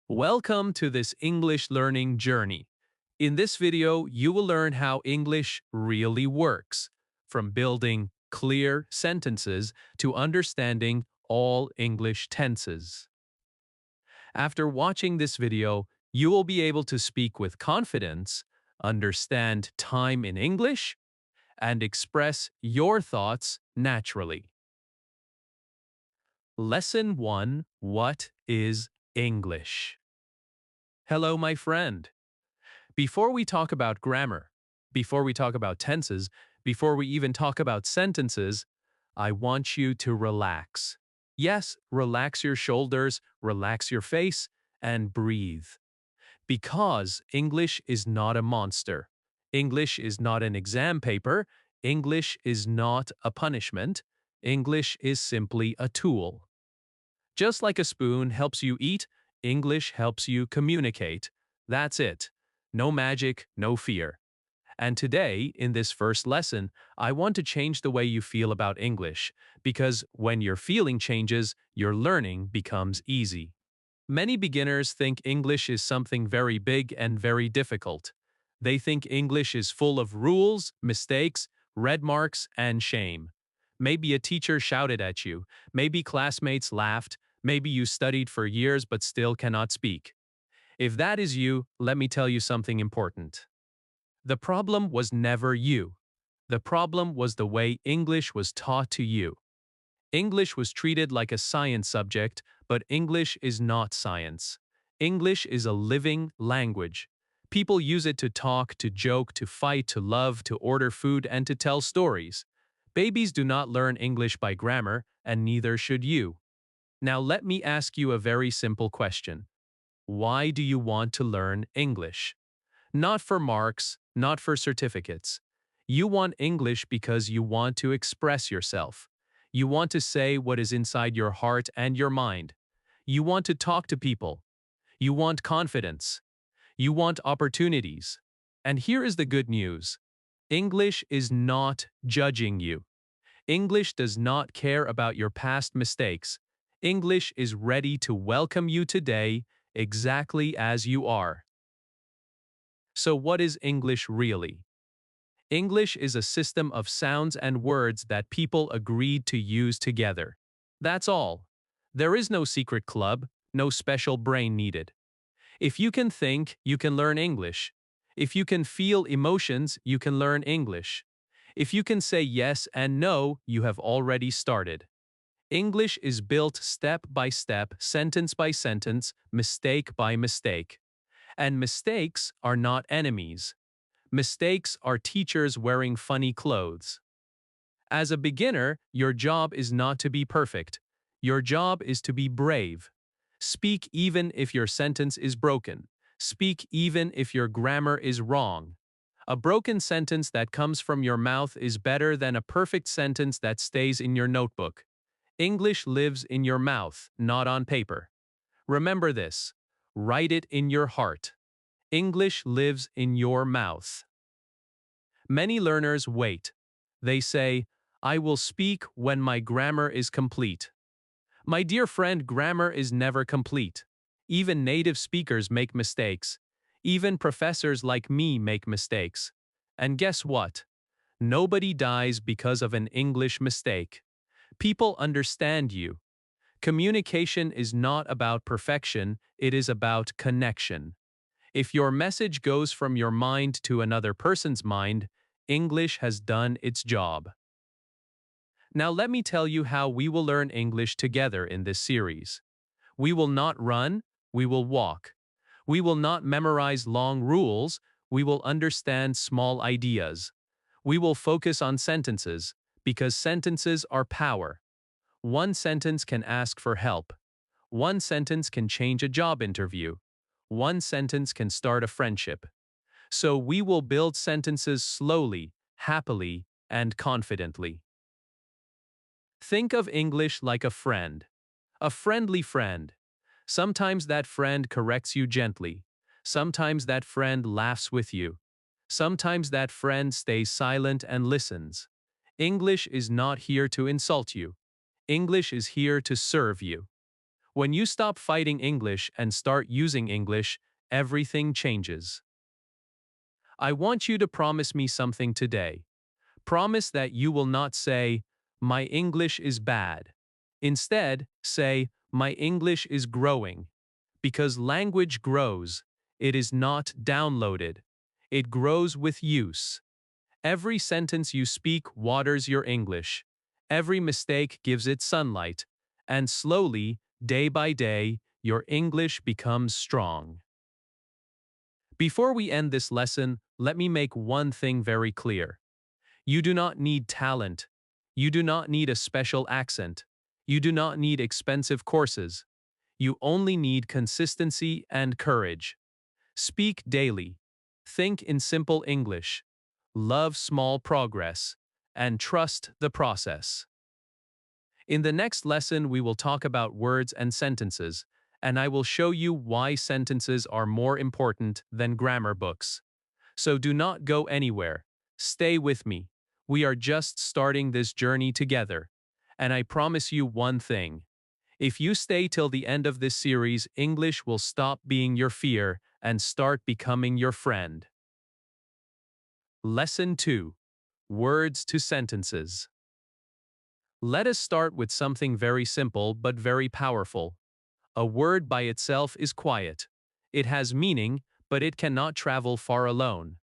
Welcome to this English learning journey. In this video, you will learn how English really works, from building clear sentences to understanding all English tenses. After watching this video, you will be able to speak with confidence, understand time in English, and express your thoughts naturally. Lesson 1. What is English? Hello, my friend. Before we talk about grammar, before we talk about tenses, before we even talk about sentences, I want you to relax. Yes, relax your shoulders, relax your face, and breathe. Because English is not a monster. English is not an exam paper. English is not a punishment. English is simply a tool. Just like a spoon helps you eat, English helps you communicate. That's it. No magic, no fear. And today, in this first lesson, I want to change the way you feel about English, because when your feeling changes, your learning becomes easy. Many beginners think English is something very big and very difficult. They think English is full of rules, mistakes, red marks, and shame. Maybe a teacher shouted at you, maybe classmates laughed, maybe you studied for years but still cannot speak. If that is you, let me tell you something important. The problem was never you. The problem was the way English was taught to you. English was treated like a science subject, but English is not science. English is a living language. People use it to talk, to joke, to fight, to love, to order food, and to tell stories. Babies do not learn English by grammar, and neither should you. Now let me ask you a very simple question. Why do you want to learn English? Not for marks, not for certificates. You want English because you want to express yourself. You want to say what is inside your heart and your mind. You want to talk to people. You want confidence. You want opportunities. And here is the good news. English is not judging you. English does not care about your past mistakes. English is ready to welcome you today exactly as you are. So what is English really? English is a system of sounds and words that people agreed to use together. That's all. There is no secret club, no special brain needed. If you can think, you can learn English. If you can feel emotions, you can learn English. If you can say yes and no, you have already started. English is built step by step, sentence by sentence, mistake by mistake. And mistakes are not enemies. Mistakes are teachers wearing funny clothes. As a beginner, your job is not to be perfect. Your job is to be brave. Speak even if your sentence is broken. Speak even if your grammar is wrong. A broken sentence that comes from your mouth is better than a perfect sentence that stays in your notebook. English lives in your mouth, not on paper. Remember this. Write it in your heart. English lives in your mouth. Many learners wait. They say, I will speak when my grammar is complete. My dear friend, grammar is never complete. Even native speakers make mistakes. Even professors like me make mistakes. And guess what? Nobody dies because of an English mistake. People understand you. Communication is not about perfection, it is about connection. If your message goes from your mind to another person's mind, English has done its job. Now let me tell you how we will learn English together in this series. We will not run, we will walk. We will not memorize long rules, we will understand small ideas. We will focus on sentences, because sentences are power. One sentence can ask for help. One sentence can change a job interview. One sentence can start a friendship. So we will build sentences slowly, happily, and confidently. Think of English like a friend. A friendly friend. Sometimes that friend corrects you gently. Sometimes that friend laughs with you. Sometimes that friend stays silent and listens. English is not here to insult you. English is here to serve you. When you stop fighting English and start using English, everything changes. I want you to promise me something today. Promise that you will not say, "My English is bad." Instead, say, "My English is growing." Because language grows, it is not downloaded. It grows with use. Every sentence you speak waters your English. Every mistake gives it sunlight. And slowly, day by day, your English becomes strong. Before we end this lesson, let me make one thing very clear. You do not need talent. You do not need a special accent. You do not need expensive courses. You only need consistency and courage. Speak daily. Think in simple English. Love small progress. And trust the process. In the next lesson, we will talk about words and sentences, and I will show you why sentences are more important than grammar books. So do not go anywhere. Stay with me. We are just starting this journey together. And I promise you one thing. If you stay till the end of this series, English will stop being your fear and start becoming your friend. Lesson 2. Words to sentences. Let us start with something very simple but very powerful. A word by itself is quiet. It has meaning, but it cannot travel far alone.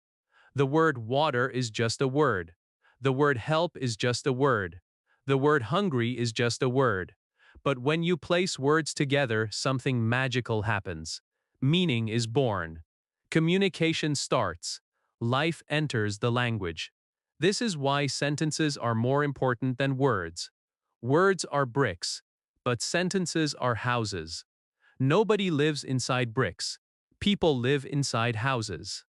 The word water is just a word. The word help is just a word. The word hungry is just a word. But when you place words together, something magical happens. Meaning is born. Communication starts. Life enters the language. This is why sentences are more important than words. Words are bricks, but sentences are houses. Nobody lives inside bricks. People live inside houses.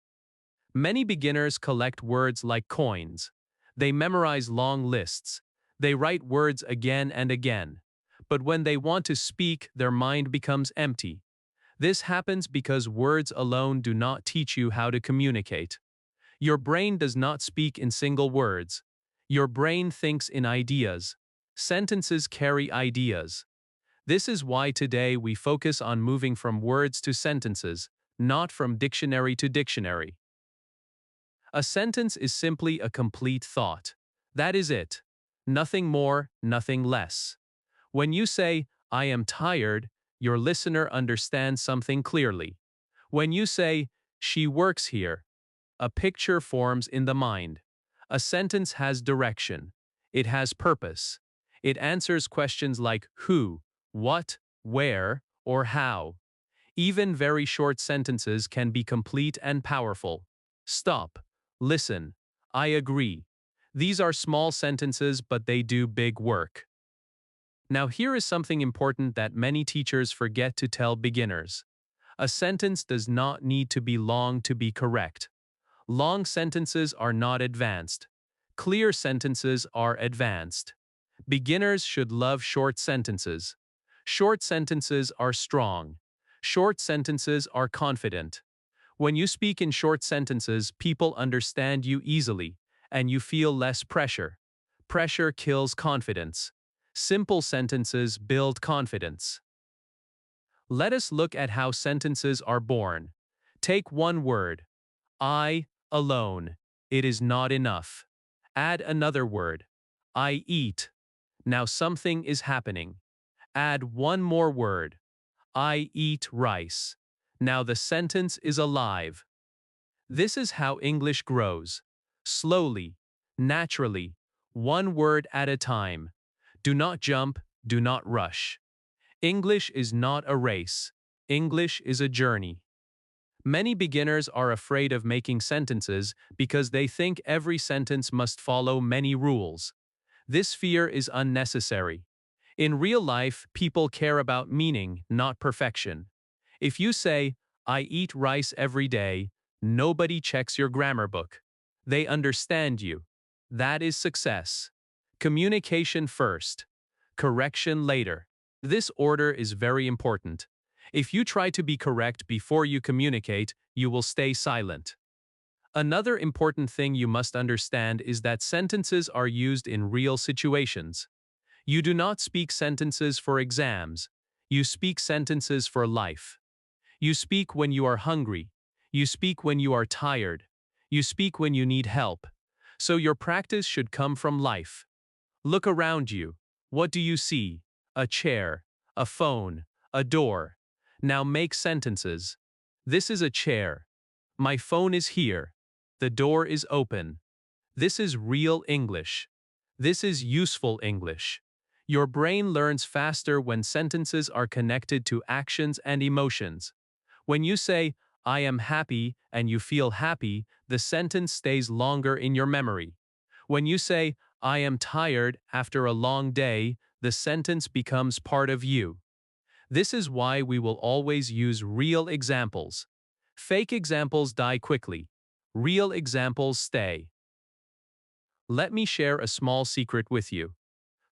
Many beginners collect words like coins. They memorize long lists. They write words again and again. But when they want to speak, their mind becomes empty. This happens because words alone do not teach you how to communicate. Your brain does not speak in single words. Your brain thinks in ideas. Sentences carry ideas. This is why today we focus on moving from words to sentences, not from dictionary to dictionary. A sentence is simply a complete thought. That is it. Nothing more, nothing less. When you say, "I am tired," your listener understands something clearly. When you say, "She works here," a picture forms in the mind. A sentence has direction. It has purpose. It answers questions like who, what, where, or how. Even very short sentences can be complete and powerful. Stop. Listen. I agree. These are small sentences, but they do big work. Now here is something important that many teachers forget to tell beginners. A sentence does not need to be long to be correct. Long sentences are not advanced. Clear sentences are advanced. Beginners should love short sentences. Short sentences are strong. Short sentences are confident. When you speak in short sentences, people understand you easily, and you feel less pressure. Pressure kills confidence. Simple sentences build confidence. Let us look at how sentences are born. Take one word. I, alone. It is not enough. Add another word. I eat. Now something is happening. Add one more word. I eat rice. Now the sentence is alive. This is how English grows. Slowly, naturally, one word at a time. Do not jump, do not rush. English is not a race. English is a journey. Many beginners are afraid of making sentences because they think every sentence must follow many rules. This fear is unnecessary. In real life, people care about meaning, not perfection. If you say, "I eat rice every day," nobody checks your grammar book. They understand you. That is success. Communication first. Correction later. This order is very important. If you try to be correct before you communicate, you will stay silent. Another important thing you must understand is that sentences are used in real situations. You do not speak sentences for exams. You speak sentences for life. You speak when you are hungry. You speak when you are tired. You speak when you need help. So your practice should come from life. Look around you. What do you see? A chair, a phone, a door. Now make sentences. This is a chair. My phone is here. The door is open. This is real English. This is useful English. Your brain learns faster when sentences are connected to actions and emotions. When you say, I am happy, and you feel happy, the sentence stays longer in your memory. When you say, I am tired after a long day, the sentence becomes part of you. This is why we will always use real examples. Fake examples die quickly. Real examples stay. Let me share a small secret with you.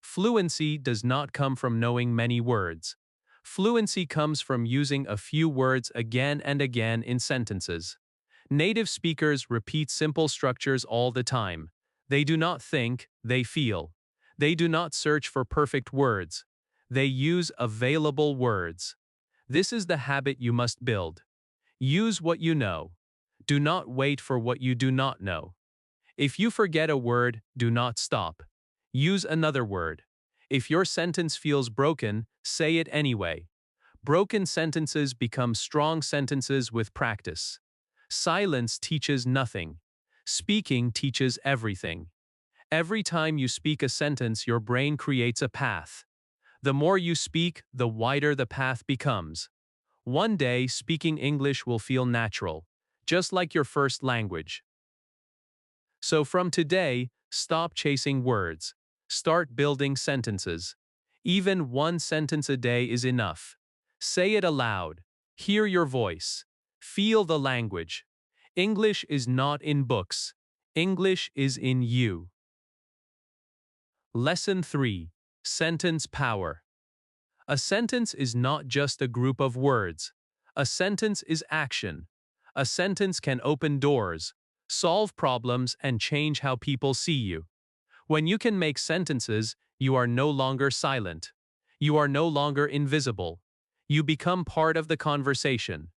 Fluency does not come from knowing many words. Fluency comes from using a few words again and again in sentences. Native speakers repeat simple structures all the time. They do not think, they feel. They do not search for perfect words. They use available words. This is the habit you must build. Use what you know. Do not wait for what you do not know. If you forget a word, do not stop. Use another word. If your sentence feels broken, say it anyway. Broken sentences become strong sentences with practice. Silence teaches nothing. Speaking teaches everything. Every time you speak a sentence, your brain creates a path. The more you speak, the wider the path becomes. One day, speaking English will feel natural, just like your first language. So from today, stop chasing words. Start building sentences. Even one sentence a day is enough. Say it aloud. Hear your voice. Feel the language. English is not in books. English is in you. Lesson 3. Sentence Power. A sentence is not just a group of words. A sentence is action. A sentence can open doors, solve problems, and change how people see you. When you can make sentences, you are no longer silent. You are no longer invisible. You become part of the conversation.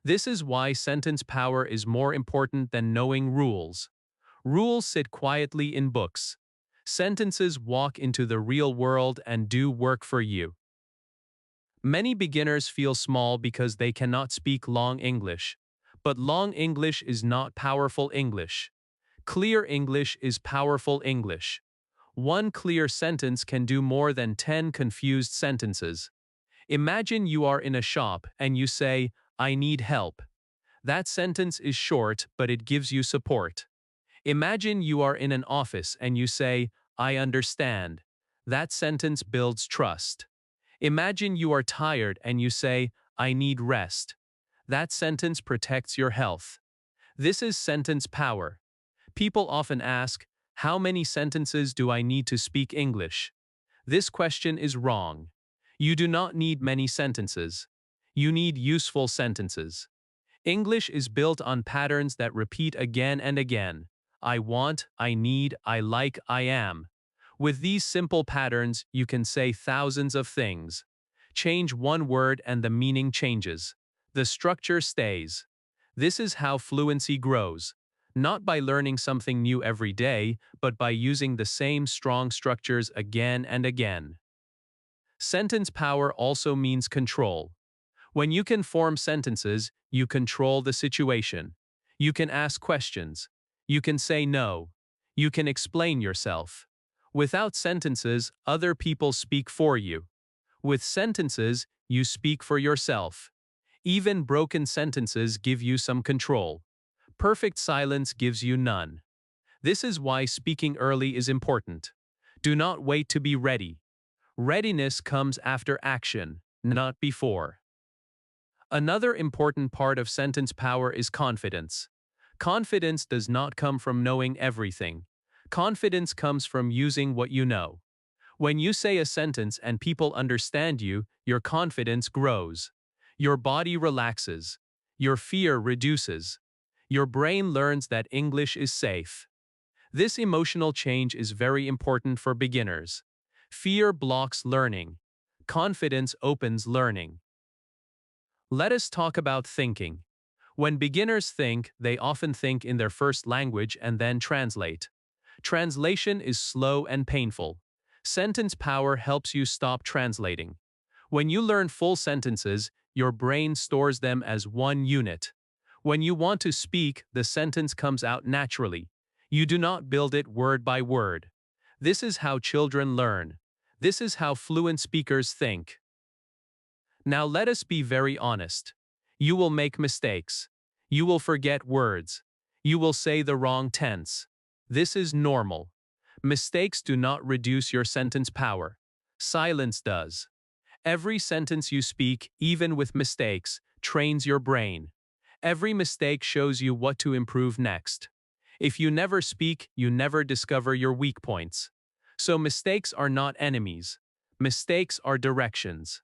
This is why sentence power is more important than knowing rules. Rules sit quietly in books. Sentences walk into the real world and do work for you. Many beginners feel small because they cannot speak long English. But long English is not powerful English. Clear English is powerful English. One clear sentence can do more than 10 confused sentences. Imagine you are in a shop and you say, I need help. That sentence is short, but it gives you support. Imagine you are in an office and you say, I understand. That sentence builds trust. Imagine you are tired and you say, I need rest. That sentence protects your health. This is sentence power. People often ask, how many sentences do I need to speak English? This question is wrong. You do not need many sentences. You need useful sentences. English is built on patterns that repeat again and again. I want, I need, I like, I am. With these simple patterns, you can say thousands of things. Change one word and the meaning changes. The structure stays. This is how fluency grows. Not by learning something new every day, but by using the same strong structures again and again. Sentence power also means control. When you can form sentences, you control the situation. You can ask questions. You can say no. You can explain yourself. Without sentences, other people speak for you. With sentences, you speak for yourself. Even broken sentences give you some control. Perfect silence gives you none. This is why speaking early is important. Do not wait to be ready. Readiness comes after action, not before. Another important part of sentence power is confidence. Confidence does not come from knowing everything. Confidence comes from using what you know. When you say a sentence and people understand you, your confidence grows. Your body relaxes. Your fear reduces. Your brain learns that English is safe. This emotional change is very important for beginners. Fear blocks learning. Confidence opens learning. Let us talk about thinking. When beginners think, they often think in their first language and then translate. Translation is slow and painful. Sentence power helps you stop translating. When you learn full sentences, your brain stores them as one unit. When you want to speak, the sentence comes out naturally. You do not build it word by word. This is how children learn. This is how fluent speakers think. Now let us be very honest. You will make mistakes. You will forget words. You will say the wrong tense. This is normal. Mistakes do not reduce your sentence power. Silence does. Every sentence you speak, even with mistakes, trains your brain. Every mistake shows you what to improve next. If you never speak, you never discover your weak points. So mistakes are not enemies. Mistakes are directions.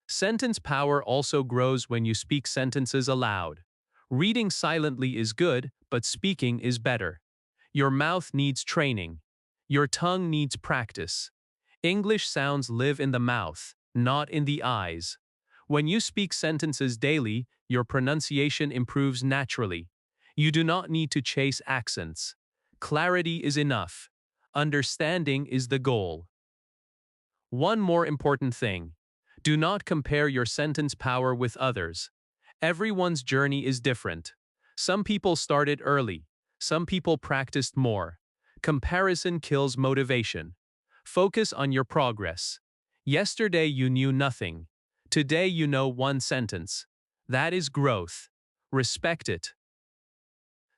Sentence power also grows when you speak sentences aloud. Reading silently is good, but speaking is better. Your mouth needs training. Your tongue needs practice. English sounds live in the mouth, not in the eyes. When you speak sentences daily, your pronunciation improves naturally. You do not need to chase accents. Clarity is enough. Understanding is the goal. One more important thing. Do not compare your sentence power with others. Everyone's journey is different. Some people started early. Some people practiced more. Comparison kills motivation. Focus on your progress. Yesterday you knew nothing. Today you know one sentence. That is growth. Respect it.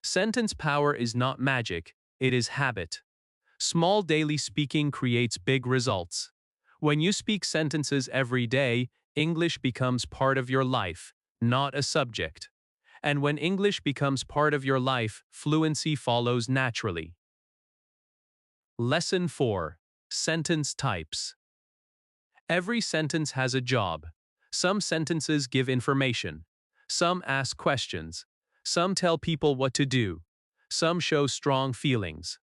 Sentence power is not magic, it is habit. Small daily speaking creates big results. When you speak sentences every day, English becomes part of your life, not a subject. And when English becomes part of your life, fluency follows naturally. Lesson 4. Sentence types. Every sentence has a job. Some sentences give information. Some ask questions. Some tell people what to do. Some show strong feelings.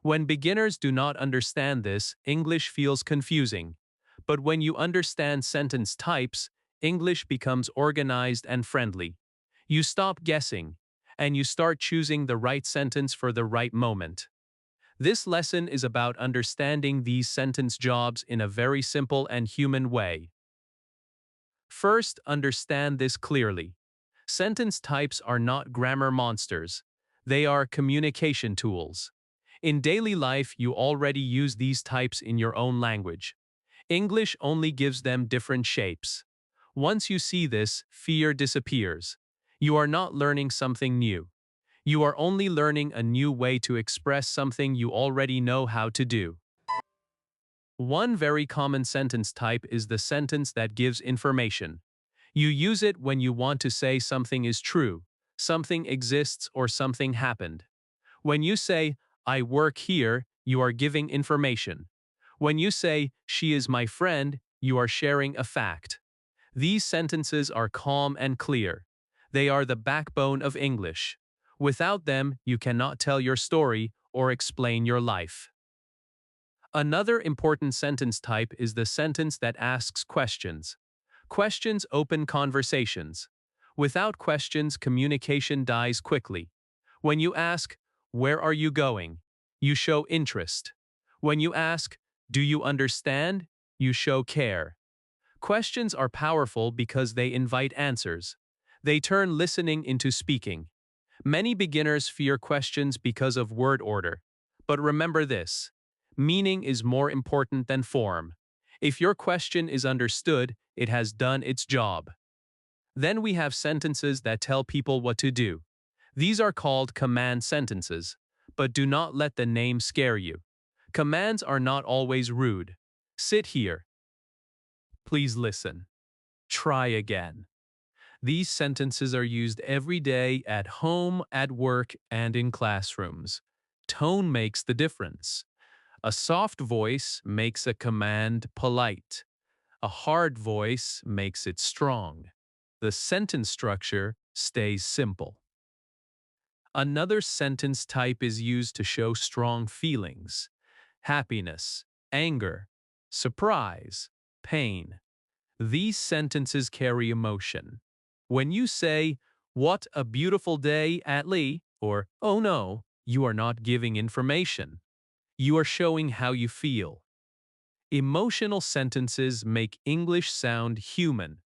When beginners do not understand this, English feels confusing. But when you understand sentence types, English becomes organized and friendly. You stop guessing, and you start choosing the right sentence for the right moment. This lesson is about understanding these sentence jobs in a very simple and human way. First, understand this clearly. Sentence types are not grammar monsters. They are communication tools. In daily life, you already use these types in your own language. English only gives them different shapes. Once you see this, fear disappears. You are not learning something new. You are only learning a new way to express something you already know how to do. One very common sentence type is the sentence that gives information. You use it when you want to say something is true, something exists, or something happened. When you say, I work here, you are giving information. When you say, she is my friend, you are sharing a fact. These sentences are calm and clear. They are the backbone of English. Without them, you cannot tell your story or explain your life. Another important sentence type is the sentence that asks questions. Questions open conversations. Without questions, communication dies quickly. When you ask, where are you going? You show interest. When you ask, do you understand? You show care. Questions are powerful because they invite answers. They turn listening into speaking. Many beginners fear questions because of word order. But remember this: meaning is more important than form. If your question is understood, it has done its job. Then we have sentences that tell people what to do. These are called command sentences. But do not let the name scare you. Commands are not always rude. Sit here. Please listen. Try again. These sentences are used every day at home, at work, and in classrooms. Tone makes the difference. A soft voice makes a command polite. A hard voice makes it strong. The sentence structure stays simple. Another sentence type is used to show strong feelings: happiness, anger, surprise, pain. These sentences carry emotion. When you say, "What a beautiful day, Atlee," or "Oh no," you are not giving information. You are showing how you feel. Emotional sentences make English sound human.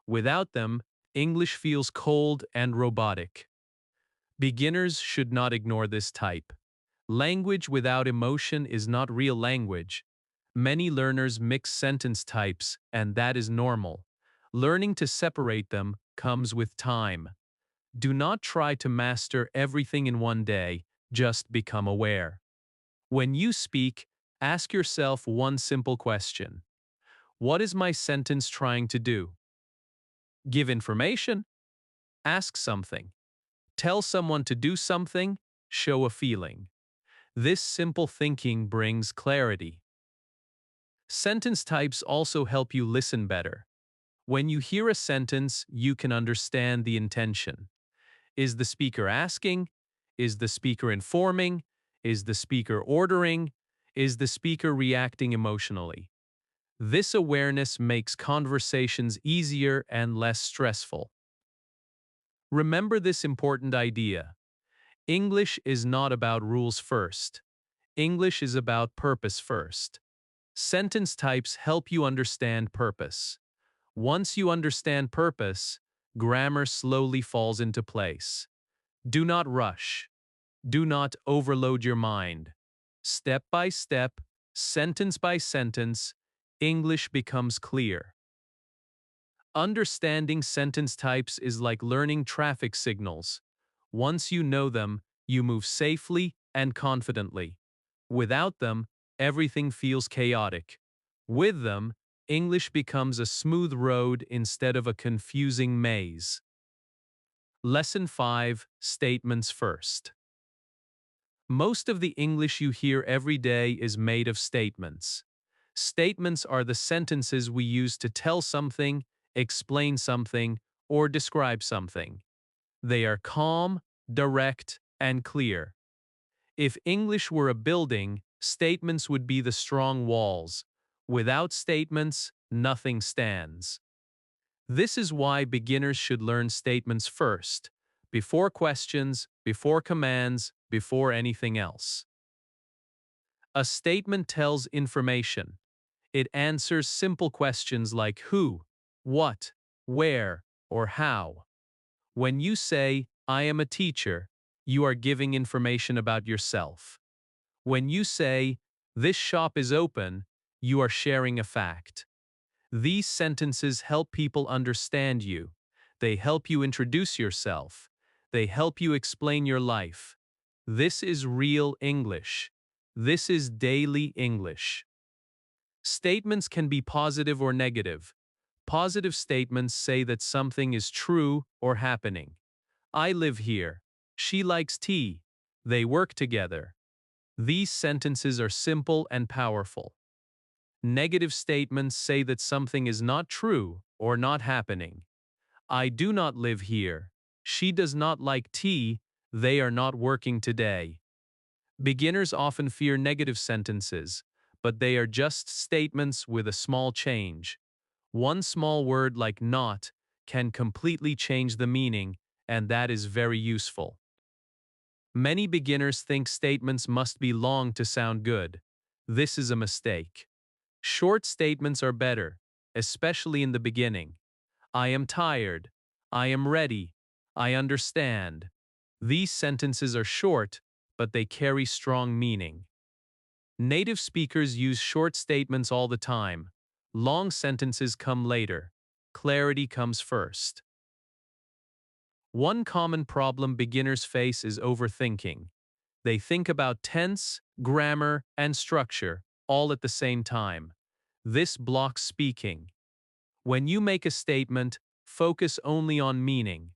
Without them, English feels cold and robotic. Beginners should not ignore this type. Language without emotion is not real language. Many learners mix sentence types, and that is normal. Learning to separate them comes with time. Do not try to master everything in one day, just become aware. When you speak, ask yourself one simple question. What is my sentence trying to do? Give information? Ask something. Tell someone to do something? Show a feeling. This simple thinking brings clarity. Sentence types also help you listen better. When you hear a sentence, you can understand the intention. Is the speaker asking? Is the speaker informing? Is the speaker ordering? Is the speaker reacting emotionally? This awareness makes conversations easier and less stressful. Remember this important idea. English is not about rules first. English is about purpose first. Sentence types help you understand purpose. Once you understand purpose, grammar slowly falls into place. Do not rush. Do not overload your mind. Step by step, sentence by sentence, English becomes clear. Understanding sentence types is like learning traffic signals. Once you know them, you move safely and confidently. Without them, everything feels chaotic. With them, English becomes a smooth road instead of a confusing maze. Lesson 5: Statements First. Most of the English you hear every day is made of statements. Statements are the sentences we use to tell something, explain something, or describe something. They are calm, direct, and clear. If English were a building, statements would be the strong walls. Without statements, nothing stands. This is why beginners should learn statements first, before questions, before commands, before anything else. A statement tells information. It answers simple questions like who, what, where, or how. When you say, "I am a teacher," you are giving information about yourself. When you say, "This shop is open," you are sharing a fact. These sentences help people understand you. They help you introduce yourself. They help you explain your life. This is real English. This is daily English. Statements can be positive or negative. Positive statements say that something is true or happening. I live here. She likes tea. They work together. These sentences are simple and powerful. Negative statements say that something is not true or not happening. I do not live here. She does not like tea. They are not working today. Beginners often fear negative sentences, but they are just statements with a small change. One small word like not can completely change the meaning, and that is very useful. Many beginners think statements must be long to sound good. This is a mistake. Short statements are better, especially in the beginning. I am tired. I am ready. I understand. These sentences are short, but they carry strong meaning. Native speakers use short statements all the time. Long sentences come later. Clarity comes first. One common problem beginners face is overthinking. They think about tense, grammar, and structure all at the same time. This blocks speaking. When you make a statement, focus only on meaning.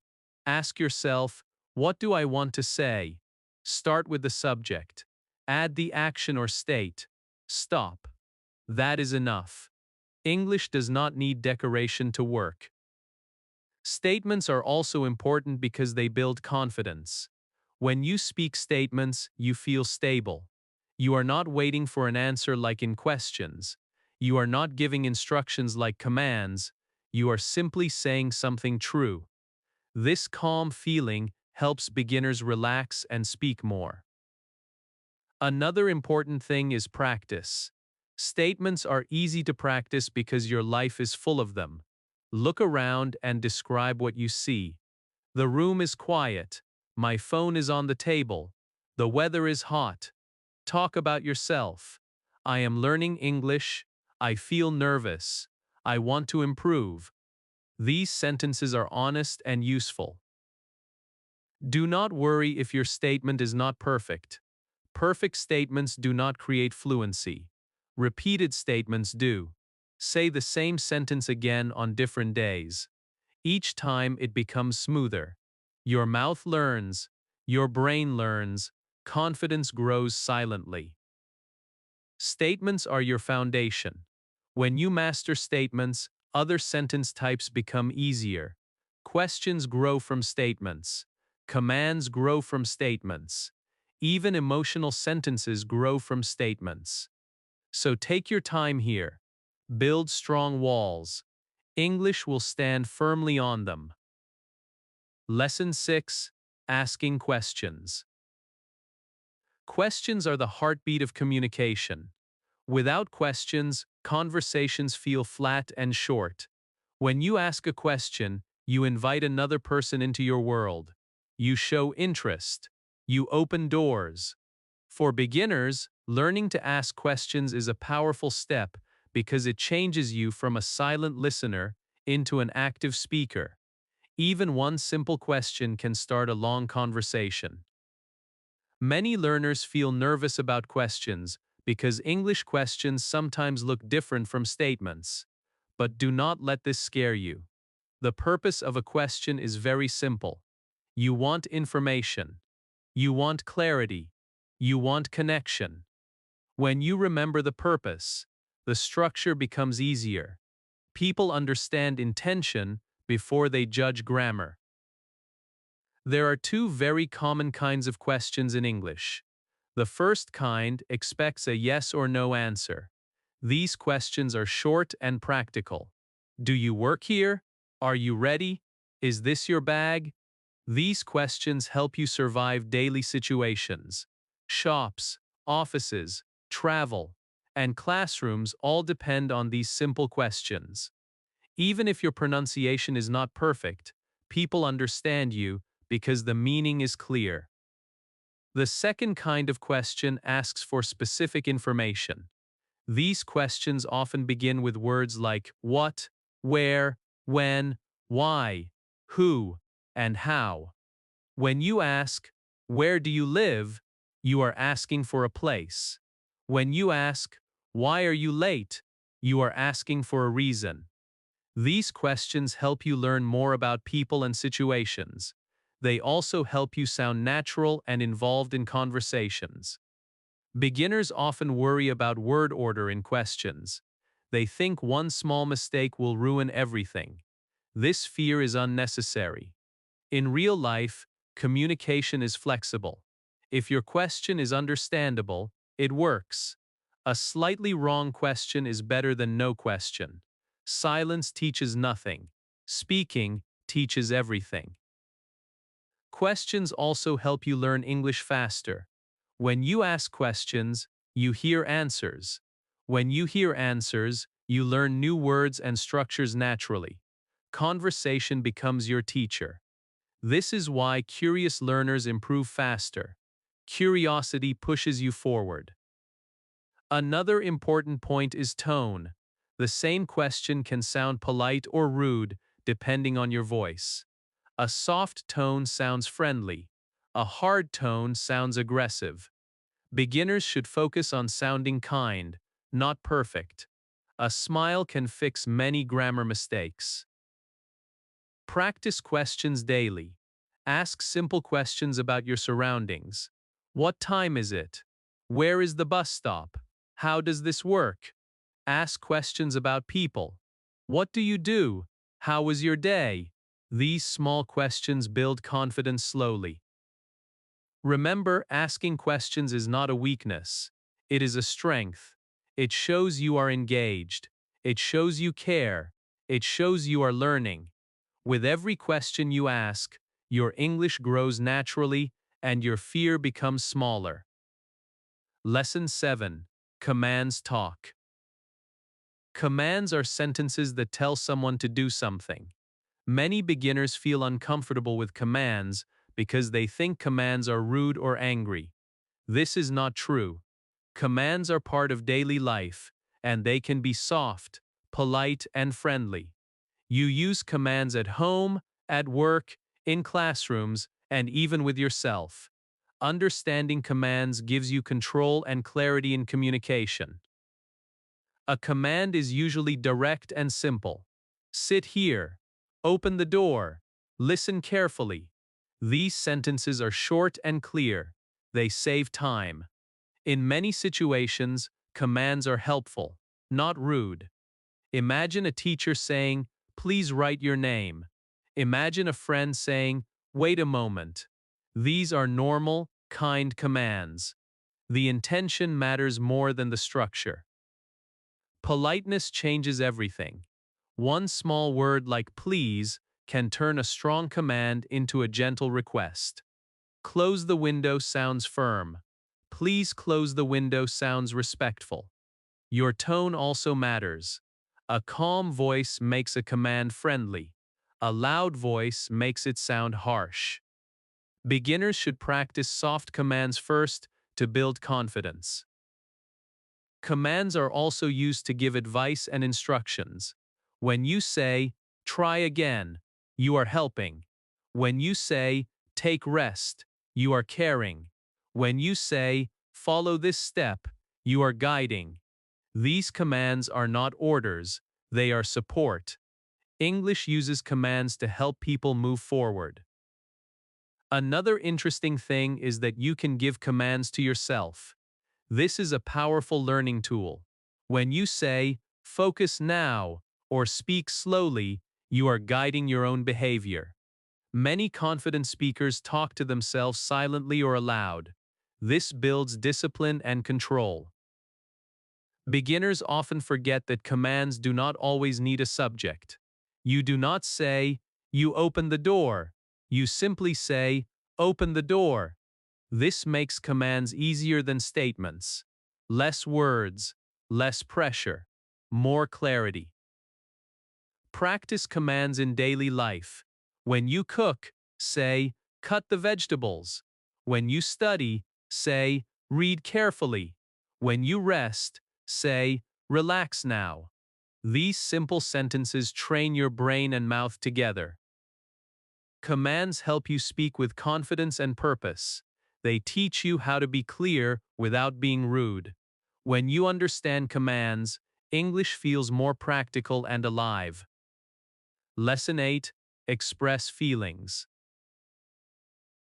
Ask yourself, what do I want to say? Start with the subject. Add the action or state. Stop. That is enough. English does not need decoration to work. Statements are also important because they build confidence. When you speak statements, you feel stable. You are not waiting for an answer like in questions. You are not giving instructions like commands, you are simply saying something true. This calm feeling helps beginners relax and speak more. Another important thing is practice. Statements are easy to practice because your life is full of them. Look around and describe what you see. The room is quiet. My phone is on the table. The weather is hot. Talk about yourself. I am learning English. I feel nervous. I want to improve. These sentences are honest and useful. Do not worry if your statement is not perfect. Perfect statements do not create fluency. Repeated statements do. Say the same sentence again on different days. Each time it becomes smoother. Your mouth learns. Your brain learns. Confidence grows silently. Statements are your foundation. When you master statements, other sentence types become easier. Questions grow from statements. Commands grow from statements. Even emotional sentences grow from statements. So take your time here. Build strong walls. English will stand firmly on them. Lesson 6. Asking questions. Questions are the heartbeat of communication. Without questions, conversations feel flat and short. When you ask a question, you invite another person into your world. You show interest. You open doors. For beginners, learning to ask questions is a powerful step because it changes you from a silent listener into an active speaker. Even one simple question can start a long conversation. Many learners feel nervous about questions because English questions sometimes look different from statements. But do not let this scare you. The purpose of a question is very simple. You want information. You want clarity. You want connection. When you remember the purpose, the structure becomes easier. People understand intention before they judge grammar. There are two very common kinds of questions in English. The first kind expects a yes or no answer. These questions are short and practical. Do you work here? Are you ready? Is this your bag? These questions help you survive daily situations. Shops, offices, travel, and classrooms all depend on these simple questions. Even if your pronunciation is not perfect, people understand you because the meaning is clear. The second kind of question asks for specific information. These questions often begin with words like what, where, when, why, who, and how. When you ask, "Where do you live?" you are asking for a place. When you ask, "Why are you late?" you are asking for a reason. These questions help you learn more about people and situations. They also help you sound natural and involved in conversations. Beginners often worry about word order in questions. They think one small mistake will ruin everything. This fear is unnecessary. In real life, communication is flexible. If your question is understandable, it works. A slightly wrong question is better than no question. Silence teaches nothing. Speaking teaches everything. Questions also help you learn English faster. When you ask questions, you hear answers. When you hear answers, you learn new words and structures naturally. Conversation becomes your teacher. This is why curious learners improve faster. Curiosity pushes you forward. Another important point is tone. The same question can sound polite or rude depending on your voice. A soft tone sounds friendly. A hard tone sounds aggressive. Beginners should focus on sounding kind, not perfect. A smile can fix many grammar mistakes. Practice questions daily. Ask simple questions about your surroundings. What time is it? Where is the bus stop? How does this work? Ask questions about people. What do you do? How was your day? These small questions build confidence slowly. Remember, asking questions is not a weakness. It is a strength. It shows you are engaged. It shows you care. It shows you are learning. With every question you ask, your English grows naturally and your fear becomes smaller. Lesson 7. Commands talk. Commands are sentences that tell someone to do something. Many beginners feel uncomfortable with commands because they think commands are rude or angry. This is not true. Commands are part of daily life, and they can be soft, polite, and friendly. You use commands at home, at work, in classrooms, and even with yourself. Understanding commands gives you control and clarity in communication. A command is usually direct and simple. Sit here. Open the door. Listen carefully. These sentences are short and clear. They save time. In many situations, commands are helpful, not rude. Imagine a teacher saying, "Please write your name." Imagine a friend saying, "Wait a moment." These are normal, kind commands. The intention matters more than the structure. Politeness changes everything. One small word like please can turn a strong command into a gentle request. Close the window sounds firm. Please close the window sounds respectful. Your tone also matters. A calm voice makes a command friendly. A loud voice makes it sound harsh. Beginners should practice soft commands first to build confidence. Commands are also used to give advice and instructions. When you say, "Try again," you are helping. When you say, "Take rest," you are caring. When you say, "Follow this step," you are guiding. These commands are not orders, they are support. English uses commands to help people move forward. Another interesting thing is that you can give commands to yourself. This is a powerful learning tool. When you say, "Focus now," or "Speak slowly," you are guiding your own behavior. Many confident speakers talk to themselves silently or aloud. This builds discipline and control. Beginners often forget that commands do not always need a subject. You do not say, "You open the door." You simply say, "Open the door." This makes commands easier than statements. Less words, less pressure, more clarity. Practice commands in daily life. When you cook, say, "Cut the vegetables." When you study, say, "Read carefully." When you rest, say, "Relax now." These simple sentences train your brain and mouth together. Commands help you speak with confidence and purpose. They teach you how to be clear without being rude. When you understand commands, English feels more practical and alive. Lesson 8. Express feelings.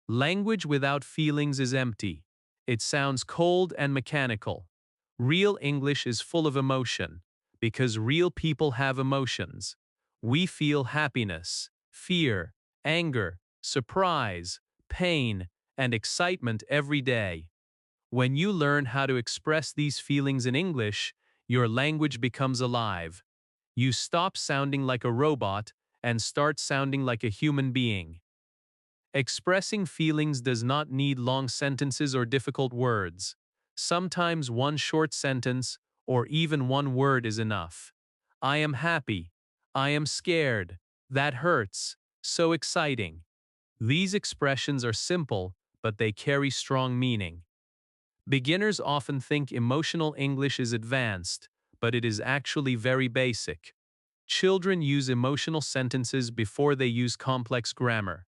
Language without feelings is empty. It sounds cold and mechanical. Real English is full of emotion, because real people have emotions. We feel happiness, fear, anger, surprise, pain, and excitement every day. When you learn how to express these feelings in English, your language becomes alive. You stop sounding like a robot and start sounding like a human being. Expressing feelings does not need long sentences or difficult words. Sometimes one short sentence or even one word is enough. I am happy. I am scared. That hurts. So exciting. These expressions are simple, but they carry strong meaning. Beginners often think emotional English is advanced, but it is actually very basic. Children use emotional sentences before they use complex grammar.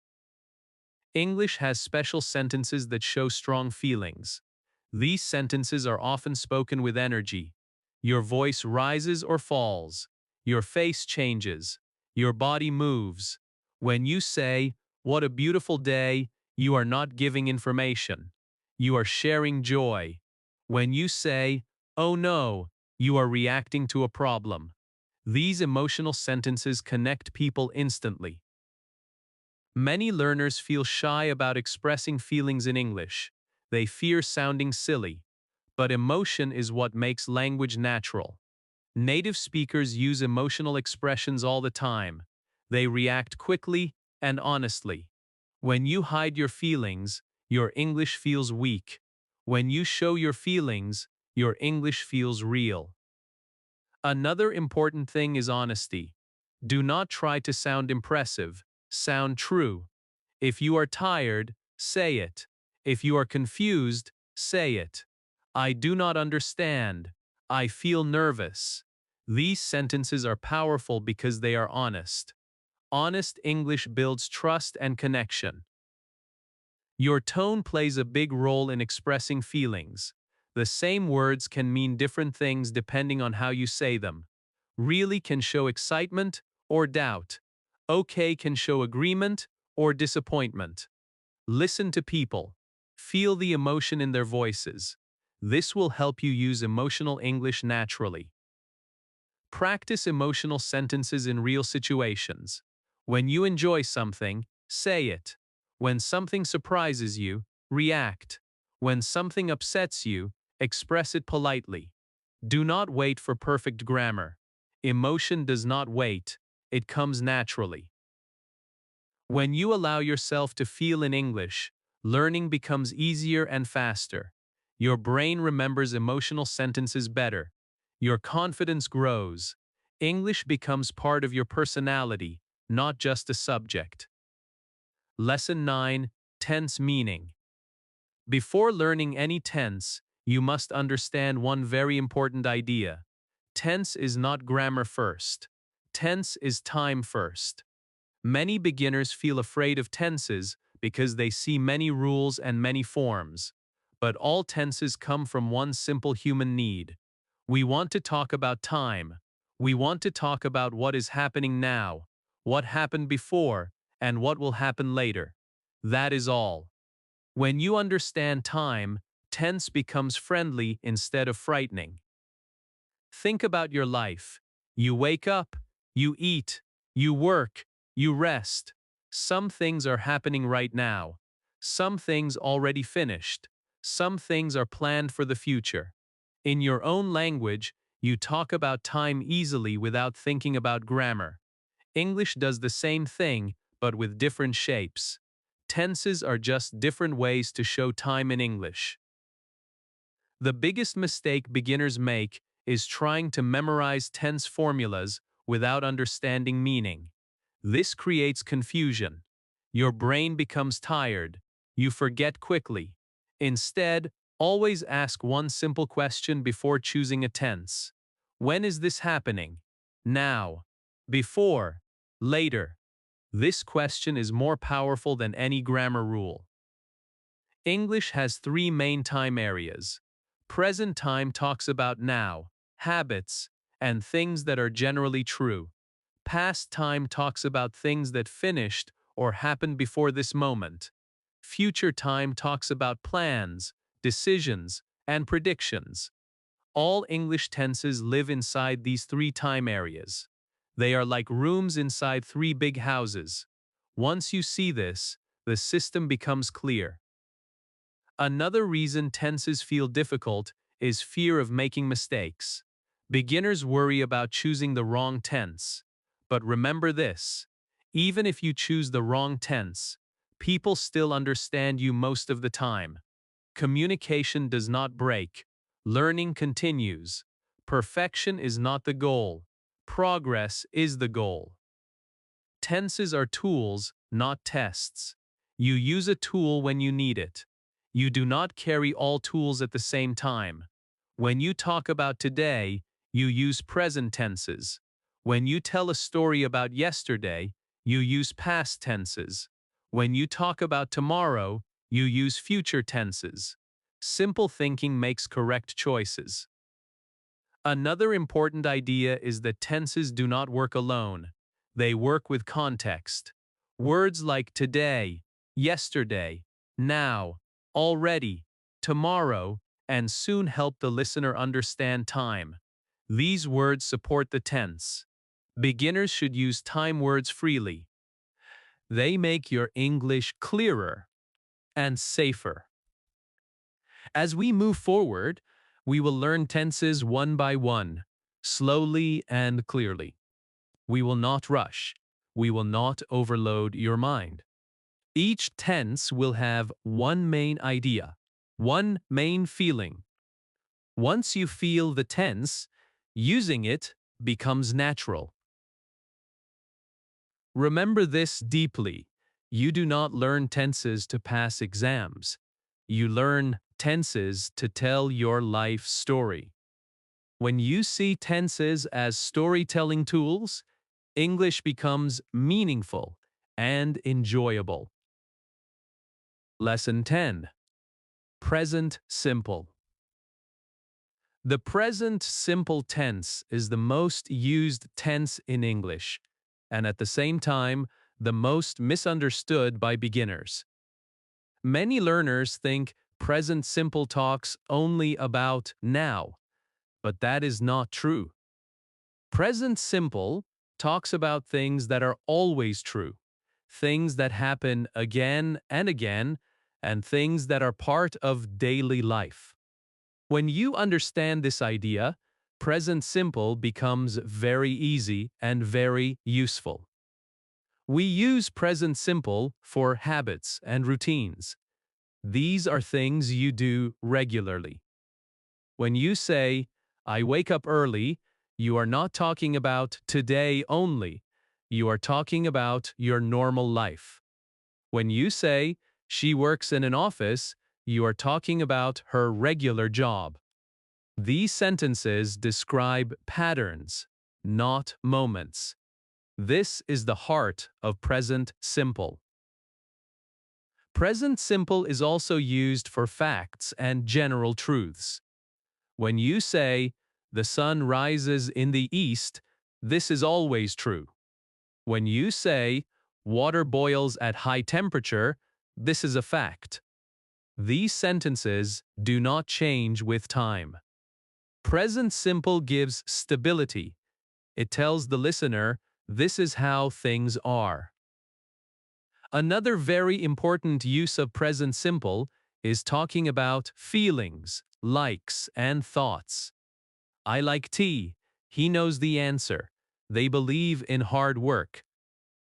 English has special sentences that show strong feelings. These sentences are often spoken with energy. Your voice rises or falls. Your face changes. Your body moves. When you say, "What a beautiful day," you are not giving information. You are sharing joy. When you say, "Oh no," you are reacting to a problem. These emotional sentences connect people instantly. Many learners feel shy about expressing feelings in English. They fear sounding silly. but emotion is what makes language natural. Native speakers use emotional expressions all the time. They react quickly and honestly. When you hide your feelings, your English feels weak. When you show your feelings, your English feels real. Another important thing is honesty. Do not try to sound impressive, sound true. If you are tired, say it. If you are confused, say it. I do not understand. I feel nervous. These sentences are powerful because they are honest. Honest English builds trust and connection. Your tone plays a big role in expressing feelings. The same words can mean different things depending on how you say them. Really can show excitement or doubt. Okay can show agreement or disappointment. Listen to people. Feel the emotion in their voices. This will help you use emotional English naturally. Practice emotional sentences in real situations. When you enjoy something, say it. When something surprises you, react. When something upsets you, express it politely. Do not wait for perfect grammar. Emotion does not wait, it comes naturally. When you allow yourself to feel in English, learning becomes easier and faster. Your brain remembers emotional sentences better. Your confidence grows. English becomes part of your personality, not just a subject. Lesson 9. Tense meaning. Before learning any tense, you must understand one very important idea. Tense is not grammar first. Tense is time first. Many beginners feel afraid of tenses because they see many rules and many forms. But all tenses come from one simple human need. We want to talk about time. We want to talk about what is happening now, what happened before, and what will happen later. That is all. When you understand time, tense becomes friendly instead of frightening. Think about your life. You wake up, you eat, you work, you rest. Some things are happening right now. Some things already finished. Some things are planned for the future. In your own language, you talk about time easily without thinking about grammar. English does the same thing, but with different shapes. Tenses are just different ways to show time in English. The biggest mistake beginners make is trying to memorize tense formulas without understanding meaning. This creates confusion. Your brain becomes tired. You forget quickly. Instead, always ask one simple question before choosing a tense. When is this happening? Now. Before. Later. This question is more powerful than any grammar rule. English has three main time areas. Present time talks about now, habits, and things that are generally true. Past time talks about things that finished or happened before this moment. Future time talks about plans, decisions, and predictions. All English tenses live inside these three time areas. They are like rooms inside three big houses. Once you see this, the system becomes clear. Another reason tenses feel difficult is fear of making mistakes. Beginners worry about choosing the wrong tense. But remember this, even if you choose the wrong tense, people still understand you most of the time. Communication does not break. Learning continues. Perfection is not the goal. Progress is the goal. Tenses are tools, not tests. You use a tool when you need it. You do not carry all tools at the same time. When you talk about today, you use present tenses. When you tell a story about yesterday, you use past tenses. When you talk about tomorrow, you use future tenses. Simple thinking makes correct choices. Another important idea is that tenses do not work alone. They work with context. Words like today, yesterday, now, already, tomorrow, and soon help the listener understand time. These words support the tense. Beginners should use time words freely. They make your English clearer and safer. As we move forward, We will learn tenses one by one, slowly and clearly. We will not rush. We will not overload your mind. Each tense will have one main idea, one main feeling. Once you feel the tense, using it becomes natural. Remember this deeply. You do not learn tenses to pass exams. You learn tenses to tell your life story. When you see tenses as storytelling tools, English becomes meaningful and enjoyable. Lesson 10. Present simple. The present simple tense is the most used tense in English, and at the same time, the most misunderstood by beginners. Many learners think present simple talks only about now, but that is not true. Present simple talks about things that are always true, things that happen again and again, and things that are part of daily life. When you understand this idea, present simple becomes very easy and very useful. We use present simple for habits and routines. These are things you do regularly. When you say, I wake up early, you are not talking about today only. You are talking about your normal life. When you say, she works in an office, you are talking about her regular job. These sentences describe patterns, not moments. This is the heart of present simple. Present simple is also used for facts and general truths. When you say, the sun rises in the east, this is always true. When you say, water boils at high temperature, this is a fact. These sentences do not change with time. Present simple gives stability. It tells the listener, this is how things are. Another very important use of present simple is talking about feelings, likes, and thoughts. I like tea. He knows the answer. They believe in hard work.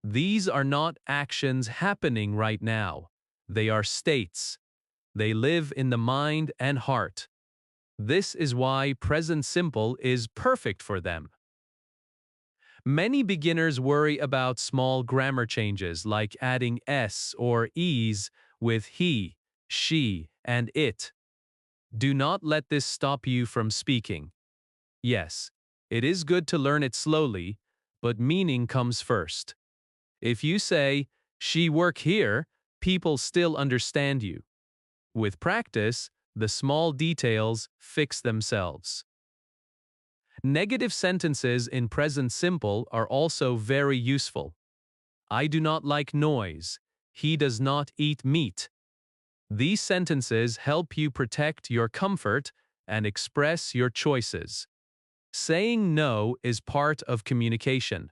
These are not actions happening right now. They are states. They live in the mind and heart. This is why present simple is perfect for them. Many beginners worry about small grammar changes like adding s or es with he, she, and it. Do not let this stop you from speaking. Yes, it is good to learn it slowly, but meaning comes first. If you say, she work here, people still understand you. With practice, the small details fix themselves. Negative sentences in present simple are also very useful. I do not like noise. He does not eat meat. These sentences help you protect your comfort and express your choices. Saying no is part of communication.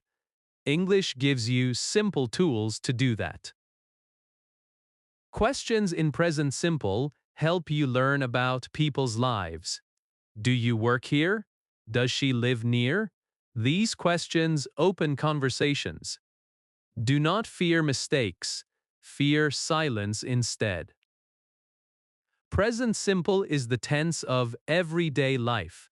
English gives you simple tools to do that. Questions in present simple help you learn about people's lives. Do you work here? Does she live near? These questions open conversations. Do not fear mistakes. Fear silence instead. Present simple is the tense of everyday life.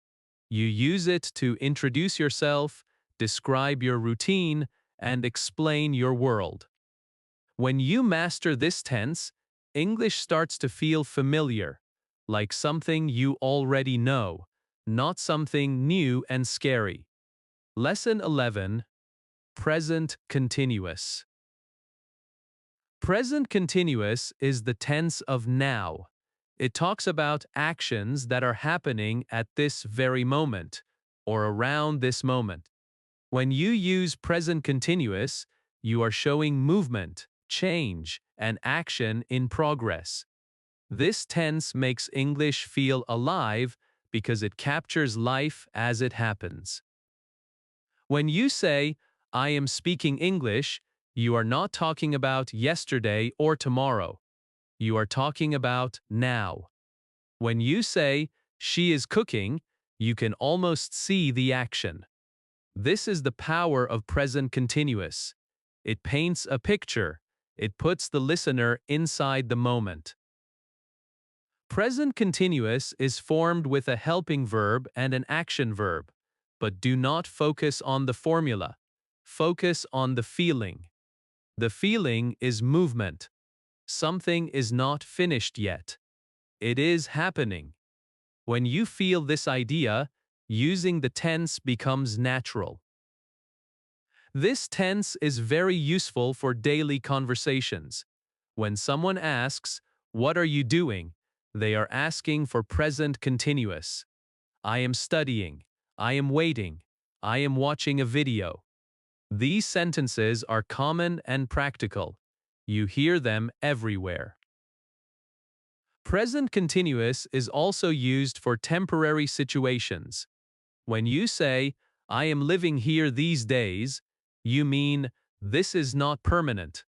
You use it to introduce yourself, describe your routine, and explain your world. When you master this tense, English starts to feel familiar, like something you already know, not something new and scary. Lesson 11. Present continuous. Present continuous is the tense of now. It talks about actions that are happening at this very moment, or around this moment. When you use present continuous, you are showing movement, change, and action in progress. This tense makes English feel alive because it captures life as it happens. When you say, I am speaking English, you are not talking about yesterday or tomorrow. You are talking about now. When you say, she is cooking, you can almost see the action. This is the power of present continuous. It paints a picture. It puts the listener inside the moment. Present continuous is formed with a helping verb and an action verb, but do not focus on the formula. Focus on the feeling. The feeling is movement. Something is not finished yet. It is happening. When you feel this idea, using the tense becomes natural. This tense is very useful for daily conversations. When someone asks, "What are you doing?" they are asking for present continuous. I am studying. I am waiting. I am watching a video. These sentences are common and practical. You hear them everywhere. Present continuous is also used for temporary situations. When you say, "I am living here these days," you mean, this is not permanent.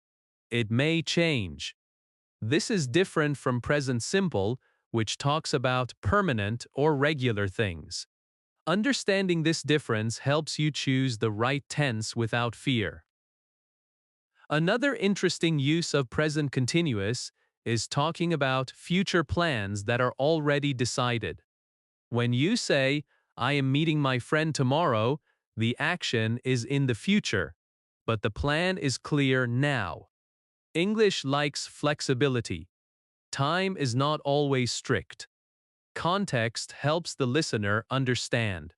It may change. This is different from present simple, which talks about permanent or regular things. Understanding this difference helps you choose the right tense without fear. Another interesting use of present continuous is talking about future plans that are already decided. When you say, "I am meeting my friend tomorrow," the action is in the future, but the plan is clear now. English likes flexibility. Time is not always strict. Context helps the listener understand.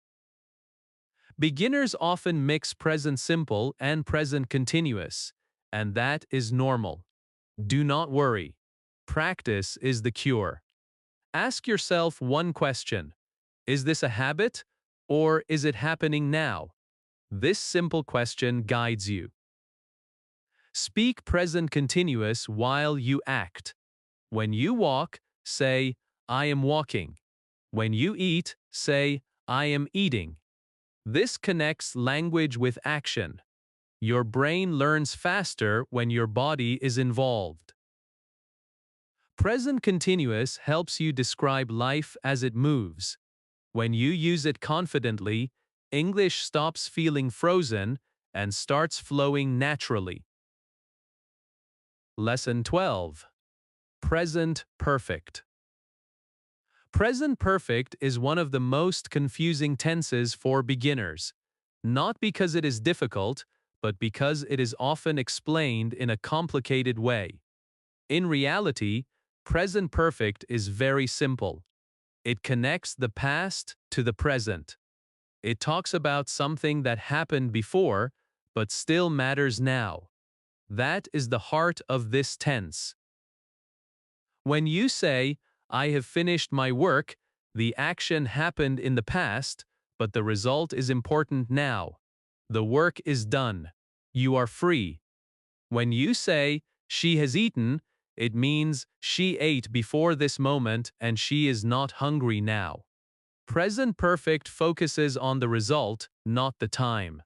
Beginners often mix present simple and present continuous, and that is normal. Do not worry. Practice is the cure. Ask yourself one question. Is this a habit, or is it happening now? This simple question guides you. Speak present continuous while you act. When you walk, say, "I am walking." When you eat, say, "I am eating." This connects language with action. Your brain learns faster when your body is involved. Present continuous helps you describe life as it moves. When you use it confidently, English stops feeling frozen and starts flowing naturally. Lesson 12. Present perfect. Present perfect is one of the most confusing tenses for beginners, not because it is difficult, but because it is often explained in a complicated way. In reality, present perfect is very simple. It connects the past to the present. It talks about something that happened before, but still matters now. That is the heart of this tense. When you say, "I have finished my work," the action happened in the past, but the result is important now. The work is done. You are free. When you say, "She has eaten," it means she ate before this moment and she is not hungry now. Present perfect focuses on the result, not the time.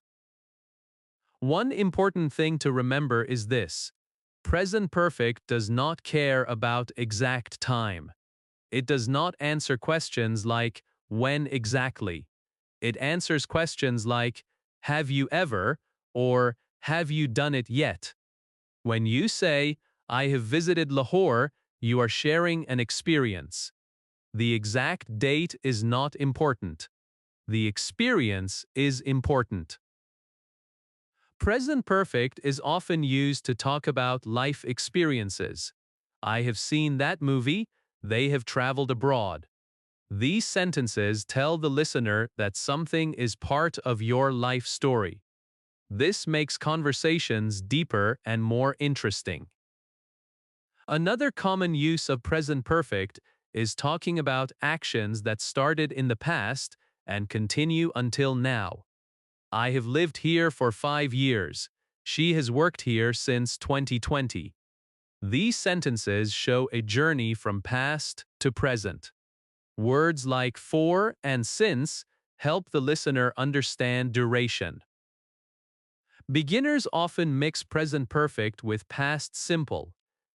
One important thing to remember is this. Present perfect does not care about exact time. It does not answer questions like, "When exactly?" It answers questions like, "Have you ever?" or "Have you done it yet?" When you say, "I have visited Lahore," you are sharing an experience. The exact date is not important. The experience is important. Present perfect is often used to talk about life experiences. "I have seen that movie," "They have traveled abroad." These sentences tell the listener that something is part of your life story. This makes conversations deeper and more interesting. Another common use of present perfect is talking about actions that started in the past and continue until now. "I have lived here for 5 years. She has worked here since 2020. These sentences show a journey from past to present. Words like "for" and "since" help the listener understand duration. Beginners often mix present perfect with past simple.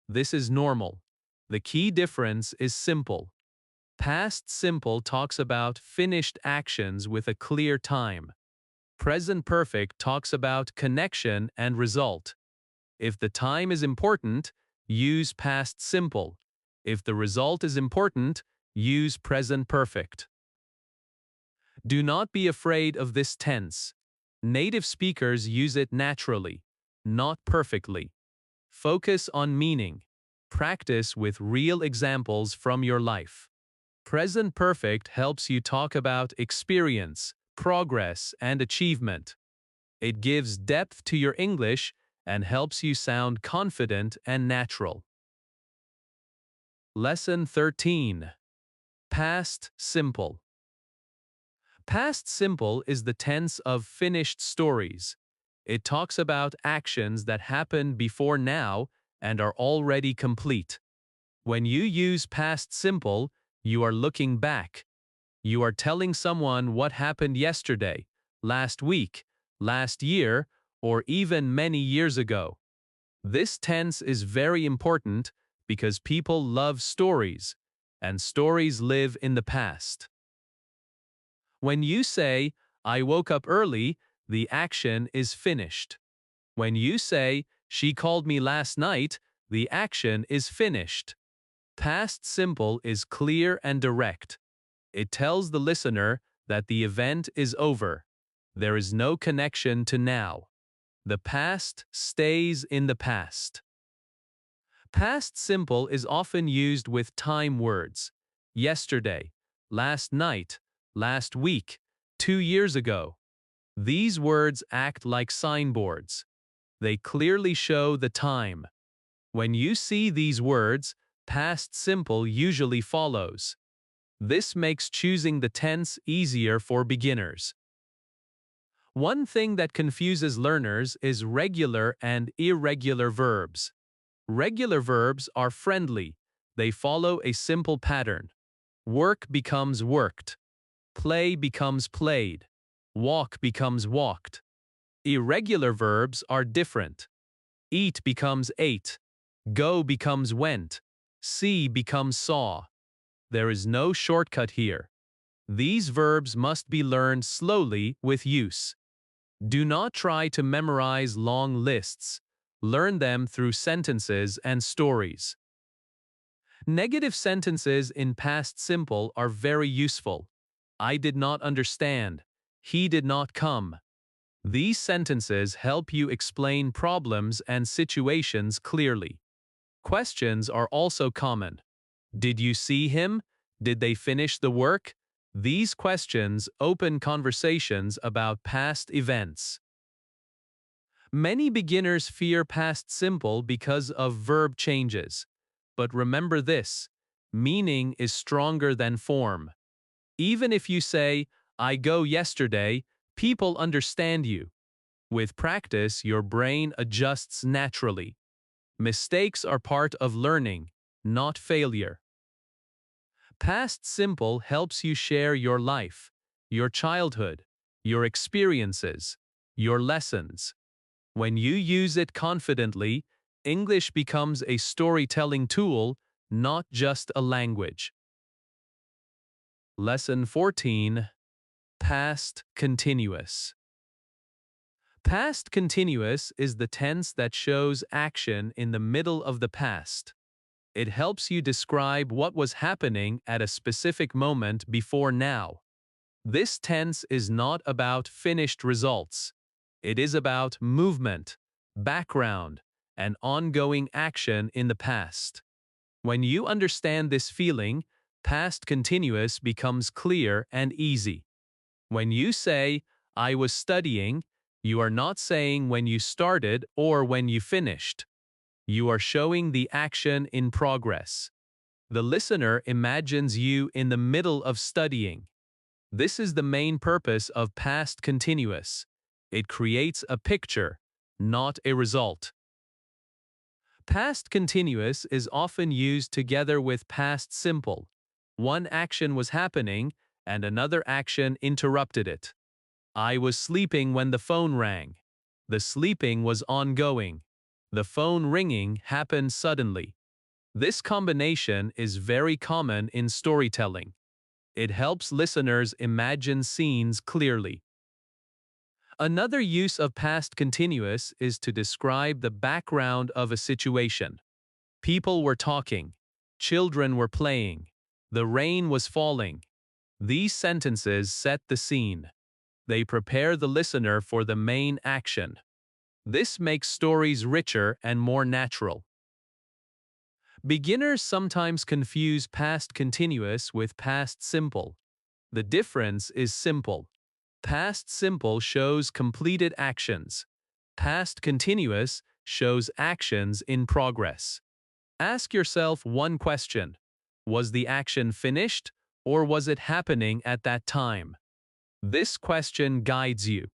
This is normal. The key difference is simple. Past simple talks about finished actions with a clear time. Present perfect talks about connection and result. If the time is important, use past simple. If the result is important, use present perfect. Do not be afraid of this tense. Native speakers use it naturally, not perfectly. Focus on meaning. Practice with real examples from your life. Present perfect helps you talk about experience, progress, and achievement. It gives depth to your English and helps you sound confident and natural. Lesson 13. Past simple. Past simple is the tense of finished stories. It talks about actions that happened before now and are already complete. When you use past simple, you are looking back. You are telling someone what happened yesterday, last week, last year, or even many years ago. This tense is very important because people love stories, and stories live in the past. When you say, I woke up early, the action is finished. When you say, she called me last night, the action is finished. Past simple is clear and direct. It tells the listener that the event is over. There is no connection to now. The past stays in the past. Past simple is often used with time words. Yesterday, last night, last week, 2 years ago. These words act like signboards. They clearly show the time. When you see these words, past simple usually follows. This makes choosing the tense easier for beginners. One thing that confuses learners is regular and irregular verbs. Regular verbs are friendly. They follow a simple pattern. Work becomes worked. Play becomes played. Walk becomes walked. Irregular verbs are different. Eat becomes ate. Go becomes went. See becomes saw. There is no shortcut here. These verbs must be learned slowly with use. Do not try to memorize long lists. Learn them through sentences and stories. Negative sentences in past simple are very useful. I did not understand. He did not come. These sentences help you explain problems and situations clearly. Questions are also common. Did you see him? Did they finish the work? These questions open conversations about past events. Many beginners fear past simple because of verb changes. But remember this: meaning is stronger than form. Even if you say, I go yesterday, people understand you. With practice, your brain adjusts naturally. Mistakes are part of learning, not failure. Past simple helps you share your life, your childhood, your experiences, your lessons. When you use it confidently, English becomes a storytelling tool, not just a language. Lesson 14. Past continuous. Past continuous is the tense that shows action in the middle of the past. It helps you describe what was happening at a specific moment before now. This tense is not about finished results. It is about movement, background, and ongoing action in the past. When you understand this feeling, past continuous becomes clear and easy. When you say, I was studying, you are not saying when you started or when you finished. You are showing the action in progress. The listener imagines you in the middle of studying. This is the main purpose of past continuous. It creates a picture, not a result. Past continuous is often used together with past simple. One action was happening, and another action interrupted it. I was sleeping when the phone rang. The sleeping was ongoing. The phone ringing happened suddenly. This combination is very common in storytelling. It helps listeners imagine scenes clearly. Another use of past continuous is to describe the background of a situation. People were talking. Children were playing. The rain was falling. These sentences set the scene. They prepare the listener for the main action. This makes stories richer and more natural. Beginners sometimes confuse past continuous with past simple. The difference is simple. Past simple shows completed actions. Past continuous shows actions in progress. Ask yourself one question. Was the action finished, or was it happening at that time? This question guides you.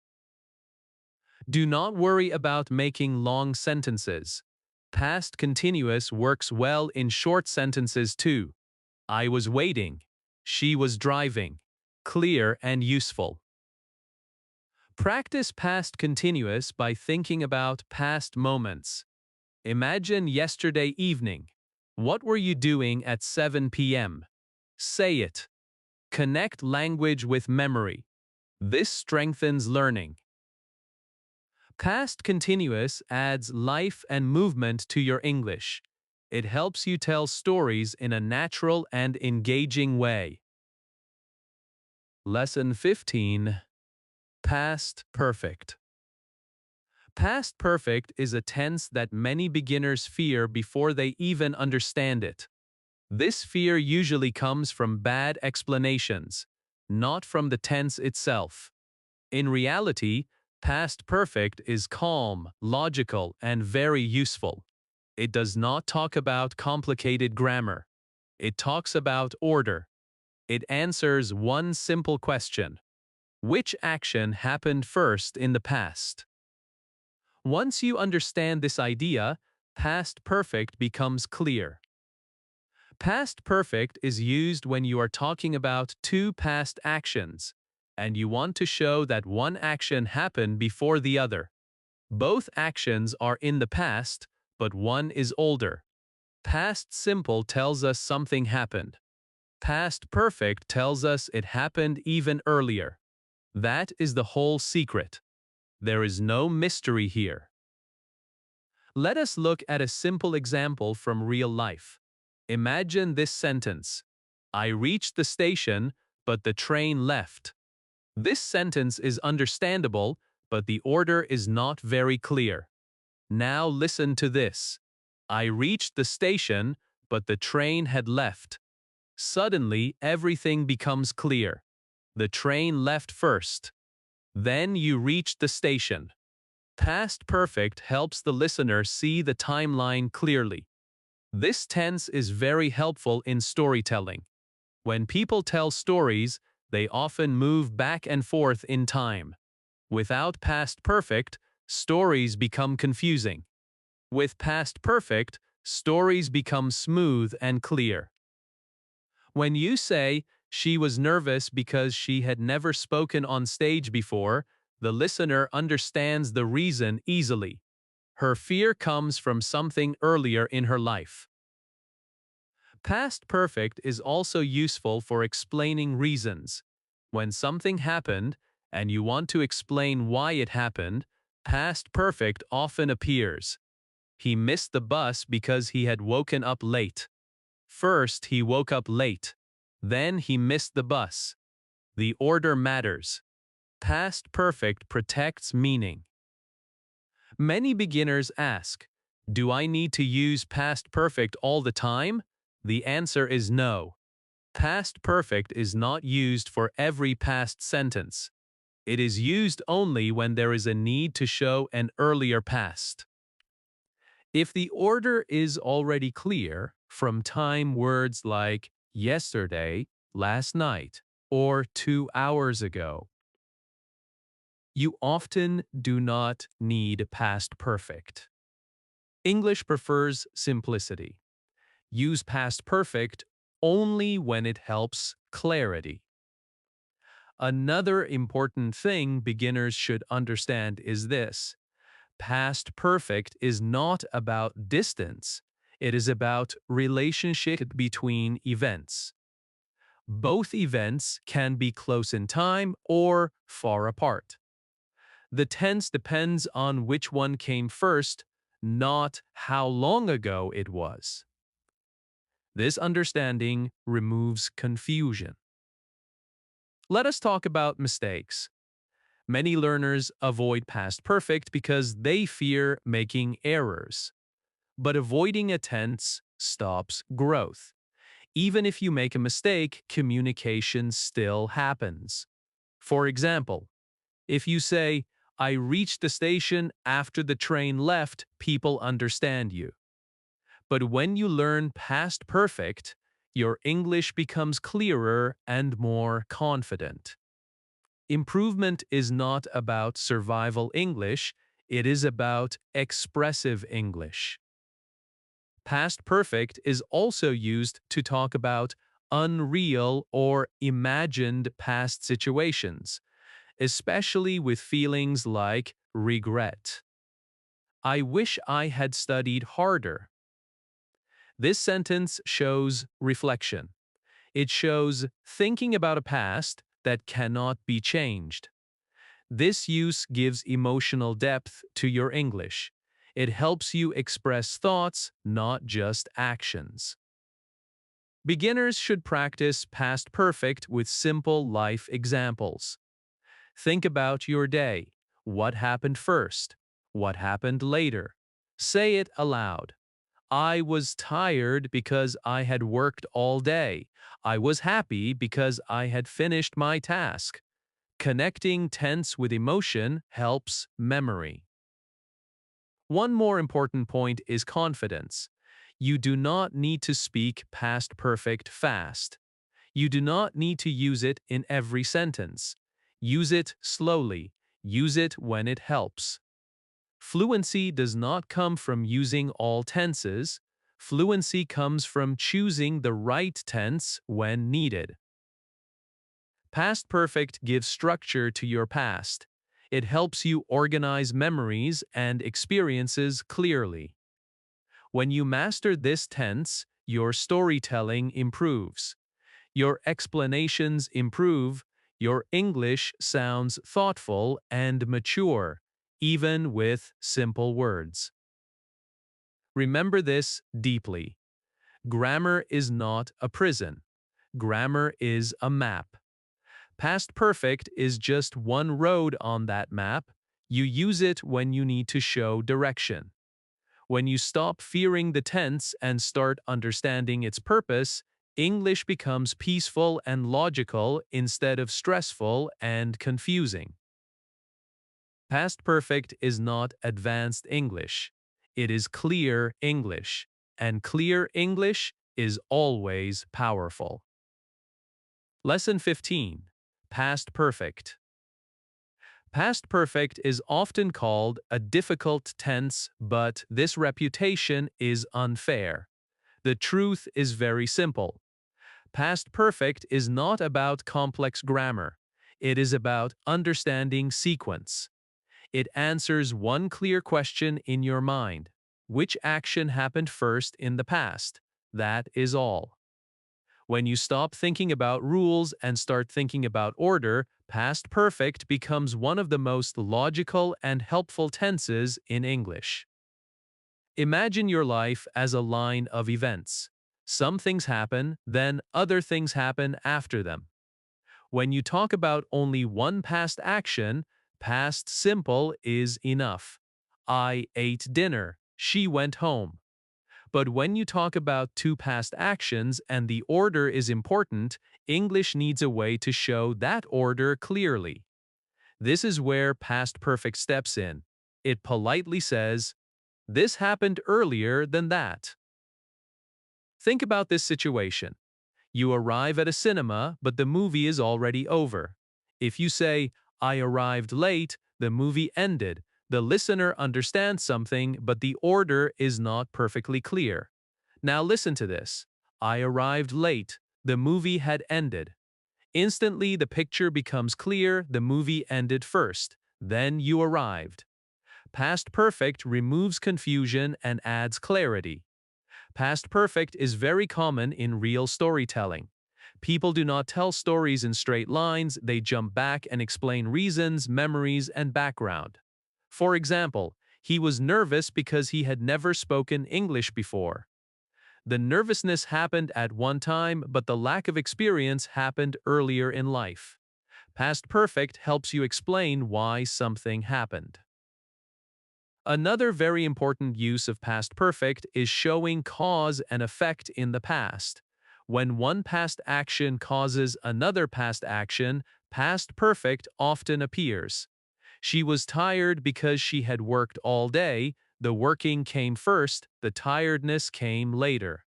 Do not worry about making long sentences. Past continuous works well in short sentences too. I was waiting. She was driving. Clear and useful. Practice past continuous by thinking about past moments. Imagine yesterday evening. What were you doing at 7 p.m.? Say it. Connect language with memory. This strengthens learning. Past continuous adds life and movement to your English. It helps you tell stories in a natural and engaging way. Lesson 15. Past perfect. Past perfect is a tense that many beginners fear before they even understand it. This fear usually comes from bad explanations, not from the tense itself. In reality, past perfect is calm, logical, and very useful. It does not talk about complicated grammar. It talks about order. It answers one simple question. Which action happened first in the past? Once you understand this idea, past perfect becomes clear. Past perfect is used when you are talking about two past actions, and you want to show that one action happened before the other. Both actions are in the past, but one is older. Past simple tells us something happened. Past perfect tells us it happened even earlier. That is the whole secret. There is no mystery here. Let us look at a simple example from real life. Imagine this sentence. I reached the station, but the train left. This sentence is understandable, but the order is not very clear. Now listen to this. I reached the station, but the train had left. Suddenly, everything becomes clear. The train left first. Then you reached the station. Past perfect helps the listener see the timeline clearly. This tense is very helpful in storytelling. When people tell stories, they often move back and forth in time. Without past perfect, stories become confusing. With past perfect, stories become smooth and clear. When you say, she was nervous because she had never spoken on stage before, the listener understands the reason easily. Her fear comes from something earlier in her life. Past perfect is also useful for explaining reasons. When something happened, and you want to explain why it happened, past perfect often appears. He missed the bus because he had woken up late. First, he woke up late. Then he missed the bus. The order matters. Past perfect protects meaning. Many beginners ask, do I need to use past perfect all the time? The answer is no. Past perfect is not used for every past sentence. It is used only when there is a need to show an earlier past. If the order is already clear, from time words like yesterday, last night, or 2 hours ago, you often do not need past perfect. English prefers simplicity. Use past perfect only when it helps clarity. Another important thing beginners should understand is this. Past perfect is not about distance. It is about relationship between events. Both events can be close in time or far apart. The tense depends on which one came first, not how long ago it was. This understanding removes confusion. Let us talk about mistakes. Many learners avoid past perfect because they fear making errors. But avoiding a tense stops growth. Even if you make a mistake, communication still happens. For example, if you say, I reached the station after the train left, people understand you. But when you learn past perfect, your English becomes clearer and more confident. Improvement is not about survival English, it is about expressive English. Past perfect is also used to talk about unreal or imagined past situations, especially with feelings like regret. I wish I had studied harder. This sentence shows reflection. It shows thinking about a past that cannot be changed. This use gives emotional depth to your English. It helps you express thoughts, not just actions. Beginners should practice past perfect with simple life examples. Think about your day. What happened first? What happened later? Say it aloud. I was tired because I had worked all day. I was happy because I had finished my task. Connecting tense with emotion helps memory. One more important point is confidence. You do not need to speak past perfect fast. You do not need to use it in every sentence. Use it slowly. Use it when it helps. Fluency does not come from using all tenses. Fluency comes from choosing the right tense when needed. Past perfect gives structure to your past. It helps you organize memories and experiences clearly. When you master this tense, your storytelling improves. Your explanations improve. Your English sounds thoughtful and mature, even with simple words. Remember this deeply. Grammar is not a prison. Grammar is a map. Past perfect is just one road on that map. You use it when you need to show direction. When you stop fearing the tense and start understanding its purpose, English becomes peaceful and logical instead of stressful and confusing. Past perfect is not advanced English. It is clear English, and clear English is always powerful. Lesson 15. Past perfect. Past perfect is often called a difficult tense, but this reputation is unfair. The truth is very simple. Past perfect is not about complex grammar. It is about understanding sequence. It answers one clear question in your mind. Which action happened first in the past? That is all. When you stop thinking about rules and start thinking about order, past perfect becomes one of the most logical and helpful tenses in English. Imagine your life as a line of events. Some things happen, then other things happen after them. When you talk about only one past action, past simple is enough. I ate dinner. She went home. But when you talk about two past actions and the order is important, English needs a way to show that order clearly. This is where past perfect steps in. It politely says, "This happened earlier than that." Think about this situation. You arrive at a cinema, but the movie is already over. If you say, I arrived late, the movie ended. The listener understands something, but the order is not perfectly clear. Now listen to this. I arrived late. The movie had ended. Instantly, the picture becomes clear. The movie ended first. Then you arrived. Past perfect removes confusion and adds clarity. Past perfect is very common in real storytelling. People do not tell stories in straight lines, they jump back and explain reasons, memories, and background. For example, he was nervous because he had never spoken English before. The nervousness happened at one time, but the lack of experience happened earlier in life. Past perfect helps you explain why something happened. Another very important use of past perfect is showing cause and effect in the past. When one past action causes another past action, past perfect often appears. She was tired because she had worked all day. The working came first, the tiredness came later.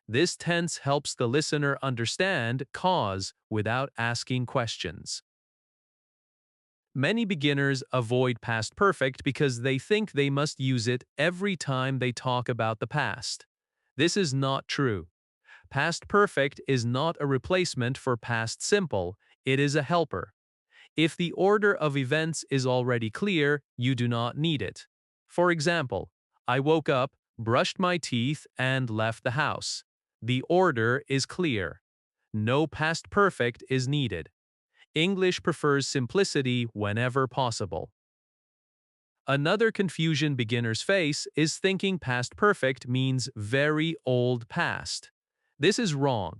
This tense helps the listener understand cause without asking questions. Many beginners avoid past perfect because they think they must use it every time they talk about the past. This is not true. Past perfect is not a replacement for past simple, it is a helper. If the order of events is already clear, you do not need it. For example, I woke up, brushed my teeth, and left the house. The order is clear. No past perfect is needed. English prefers simplicity whenever possible. Another confusion beginners face is thinking past perfect means very old past. This is wrong.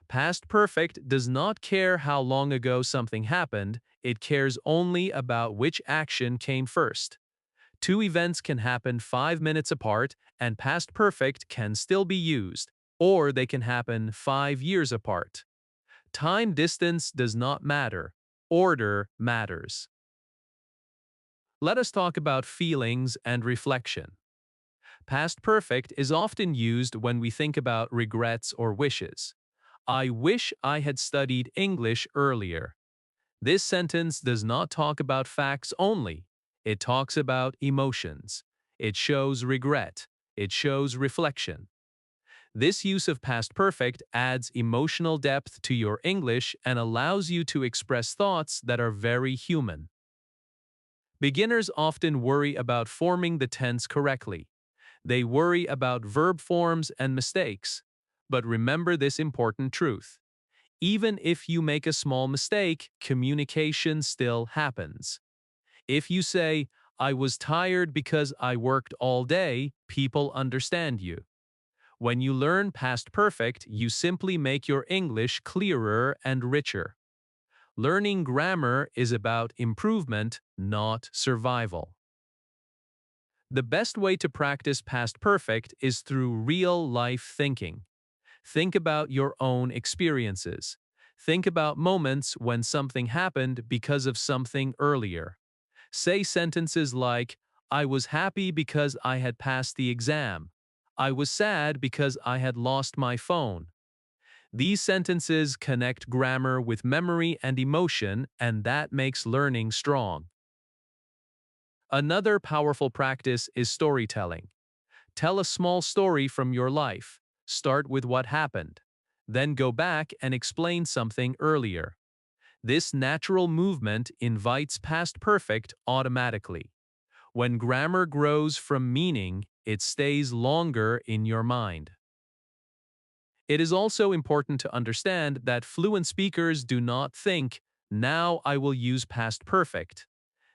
Past perfect does not care how long ago something happened, it cares only about which action came first. Two events can happen 5 minutes apart, and past perfect can still be used, or they can happen 5 years apart. Time distance does not matter. Order matters. Let us talk about feelings and reflection. Past perfect is often used when we think about regrets or wishes. I wish I had studied English earlier. This sentence does not talk about facts only. It talks about emotions. It shows regret. It shows reflection. This use of past perfect adds emotional depth to your English and allows you to express thoughts that are very human. Beginners often worry about forming the tense correctly. They worry about verb forms and mistakes. But remember this important truth. Even if you make a small mistake, communication still happens. If you say, I was tired because I worked all day, people understand you. When you learn past perfect, you simply make your English clearer and richer. Learning grammar is about improvement, not survival. The best way to practice past perfect is through real-life thinking. Think about your own experiences. Think about moments when something happened because of something earlier. Say sentences like, I was happy because I had passed the exam. I was sad because I had lost my phone. These sentences connect grammar with memory and emotion, and that makes learning strong. Another powerful practice is storytelling. Tell a small story from your life. Start with what happened. Then go back and explain something earlier. This natural movement invites past perfect automatically. When grammar grows from meaning, it stays longer in your mind. It is also important to understand that fluent speakers do not think, now I will use past perfect.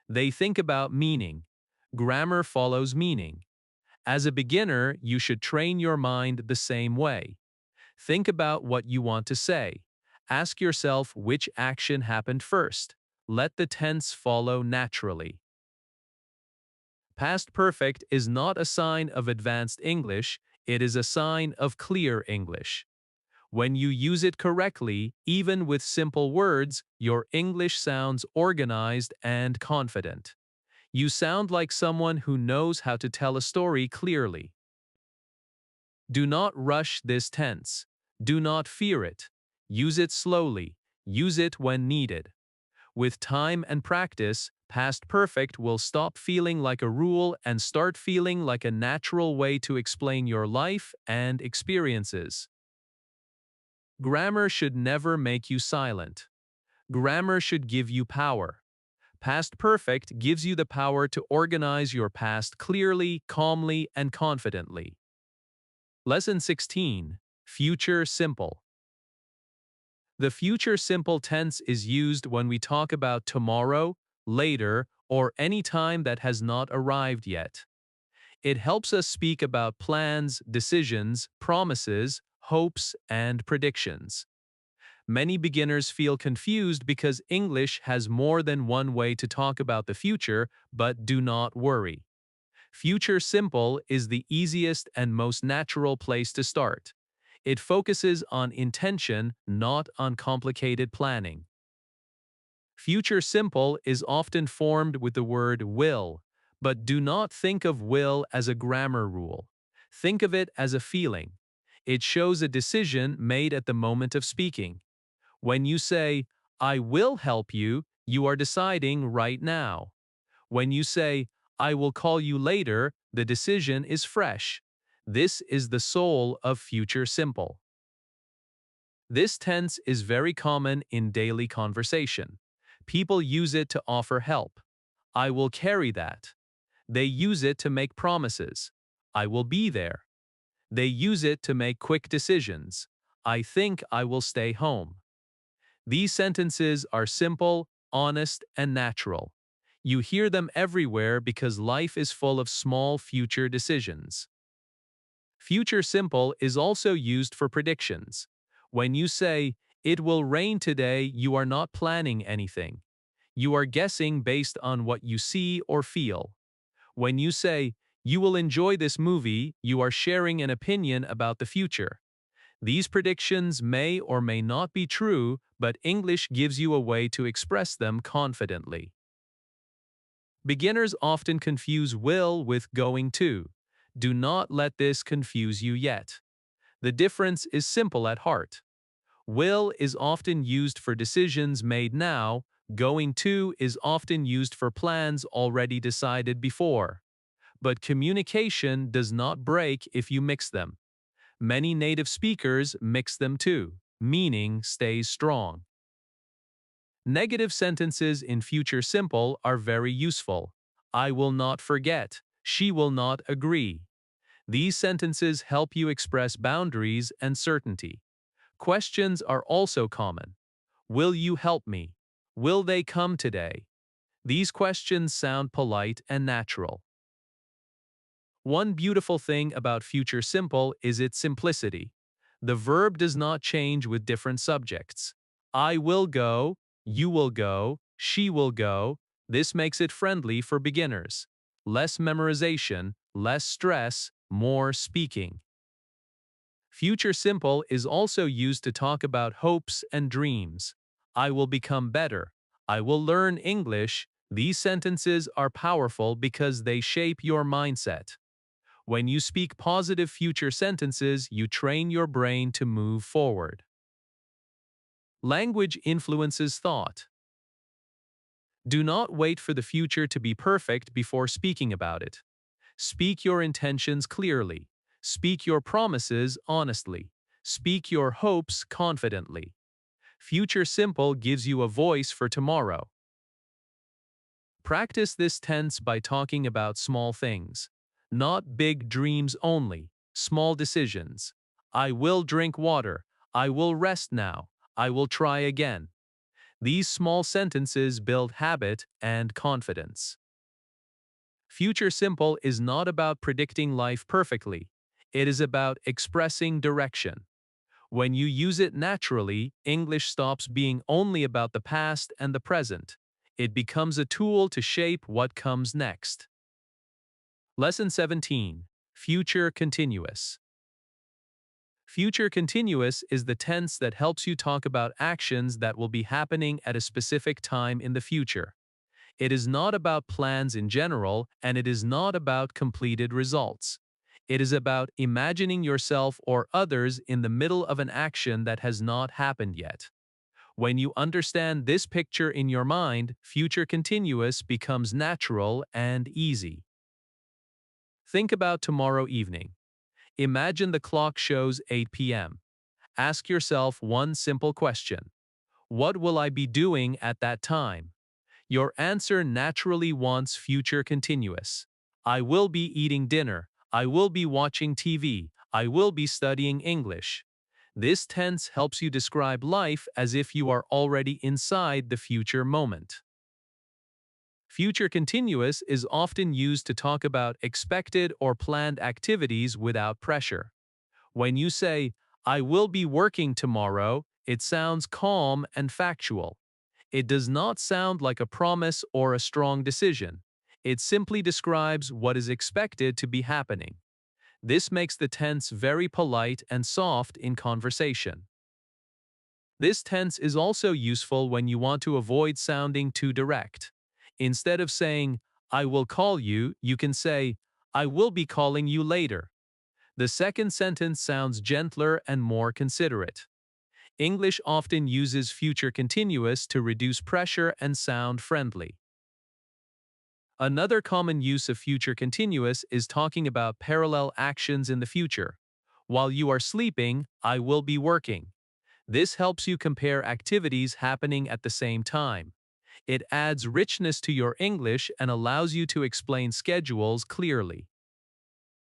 They think about meaning. Grammar follows meaning. As a beginner, you should train your mind the same way. Think about what you want to say. Ask yourself which action happened first. Let the tense follow naturally. Past perfect is not a sign of advanced English, it is a sign of clear English. When you use it correctly, even with simple words, your English sounds organized and confident. You sound like someone who knows how to tell a story clearly. Do not rush this tense. Do not fear it. Use it slowly. Use it when needed. With time and practice, past perfect will stop feeling like a rule and start feeling like a natural way to explain your life and experiences. Grammar should never make you silent. Grammar should give you power. Past perfect gives you the power to organize your past clearly, calmly, and confidently. Lesson 16. Future Simple. The future simple tense is used when we talk about tomorrow, later, or any time that has not arrived yet. It helps us speak about plans, decisions, promises, hopes, and predictions. Many beginners feel confused because English has more than one way to talk about the future, but do not worry. Future simple is the easiest and most natural place to start. It focuses on intention, not on complicated planning. Future simple is often formed with the word will, but do not think of will as a grammar rule. Think of it as a feeling. It shows a decision made at the moment of speaking. When you say, I will help you, you are deciding right now. When you say, I will call you later, the decision is fresh. This is the soul of future simple. This tense is very common in daily conversation. People use it to offer help. I will carry that. They use it to make promises. I will be there. They use it to make quick decisions. I think I will stay home. These sentences are simple, honest, and natural. You hear them everywhere because life is full of small future decisions. Future simple is also used for predictions. When you say, it will rain today, you are not planning anything. You are guessing based on what you see or feel. When you say, you will enjoy this movie, you are sharing an opinion about the future. These predictions may or may not be true, but English gives you a way to express them confidently. Beginners often confuse will with going to. Do not let this confuse you yet. The difference is simple at heart. Will is often used for decisions made now, going to is often used for plans already decided before. But communication does not break if you mix them. Many native speakers mix them too. Meaning stays strong. Negative sentences in future simple are very useful. I will not forget. She will not agree. These sentences help you express boundaries and certainty. Questions are also common. Will you help me? Will they come today? These questions sound polite and natural. One beautiful thing about future simple is its simplicity. The verb does not change with different subjects. I will go, you will go, she will go. This makes it friendly for beginners. Less memorization, less stress, more speaking. Future simple is also used to talk about hopes and dreams. I will become better. I will learn English. These sentences are powerful because they shape your mindset. When you speak positive future sentences, you train your brain to move forward. Language influences thought. Do not wait for the future to be perfect before speaking about it. Speak your intentions clearly. Speak your promises honestly. Speak your hopes confidently. Future simple gives you a voice for tomorrow. Practice this tense by talking about small things. Not big dreams only, small decisions. I will drink water. I will rest now. I will try again. These small sentences build habit and confidence. Future simple is not about predicting life perfectly. It is about expressing direction. When you use it naturally, English stops being only about the past and the present. It becomes a tool to shape what comes next. Lesson 17. Future Continuous. Future continuous is the tense that helps you talk about actions that will be happening at a specific time in the future. It is not about plans in general, and it is not about completed results. It is about imagining yourself or others in the middle of an action that has not happened yet. When you understand this picture in your mind, future continuous becomes natural and easy. Think about tomorrow evening. Imagine the clock shows 8 p.m. Ask yourself one simple question. What will I be doing at that time? Your answer naturally wants future continuous. I will be eating dinner. I will be watching TV. I will be studying English. This tense helps you describe life as if you are already inside the future moment. Future continuous is often used to talk about expected or planned activities without pressure. When you say, I will be working tomorrow, it sounds calm and factual. It does not sound like a promise or a strong decision. It simply describes what is expected to be happening. This makes the tense very polite and soft in conversation. This tense is also useful when you want to avoid sounding too direct. Instead of saying, I will call you, you can say, I will be calling you later. The second sentence sounds gentler and more considerate. English often uses future continuous to reduce pressure and sound friendly. Another common use of future continuous is talking about parallel actions in the future. While you are sleeping, I will be working. This helps you compare activities happening at the same time. It adds richness to your English and allows you to explain schedules clearly.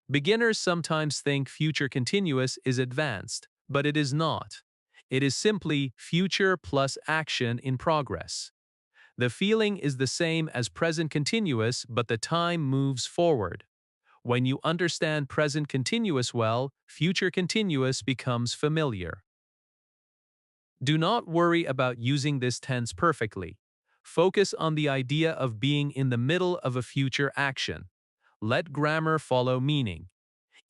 Beginners sometimes think future continuous is advanced, but it is not. It is simply future plus action in progress. The feeling is the same as present continuous, but the time moves forward. When you understand present continuous well, future continuous becomes familiar. Do not worry about using this tense perfectly. Focus on the idea of being in the middle of a future action. Let grammar follow meaning.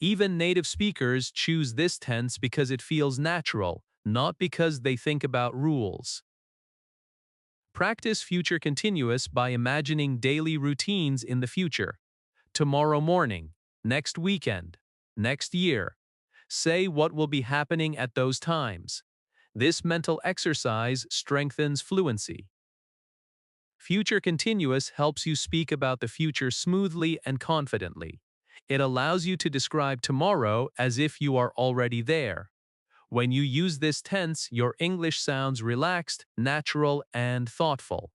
Even native speakers choose this tense because it feels natural, not because they think about rules. Practice future continuous by imagining daily routines in the future. Tomorrow morning, next weekend, next year. Say what will be happening at those times. This mental exercise strengthens fluency. Future continuous helps you speak about the future smoothly and confidently. It allows you to describe tomorrow as if you are already there. When you use this tense, your English sounds relaxed, natural, and thoughtful.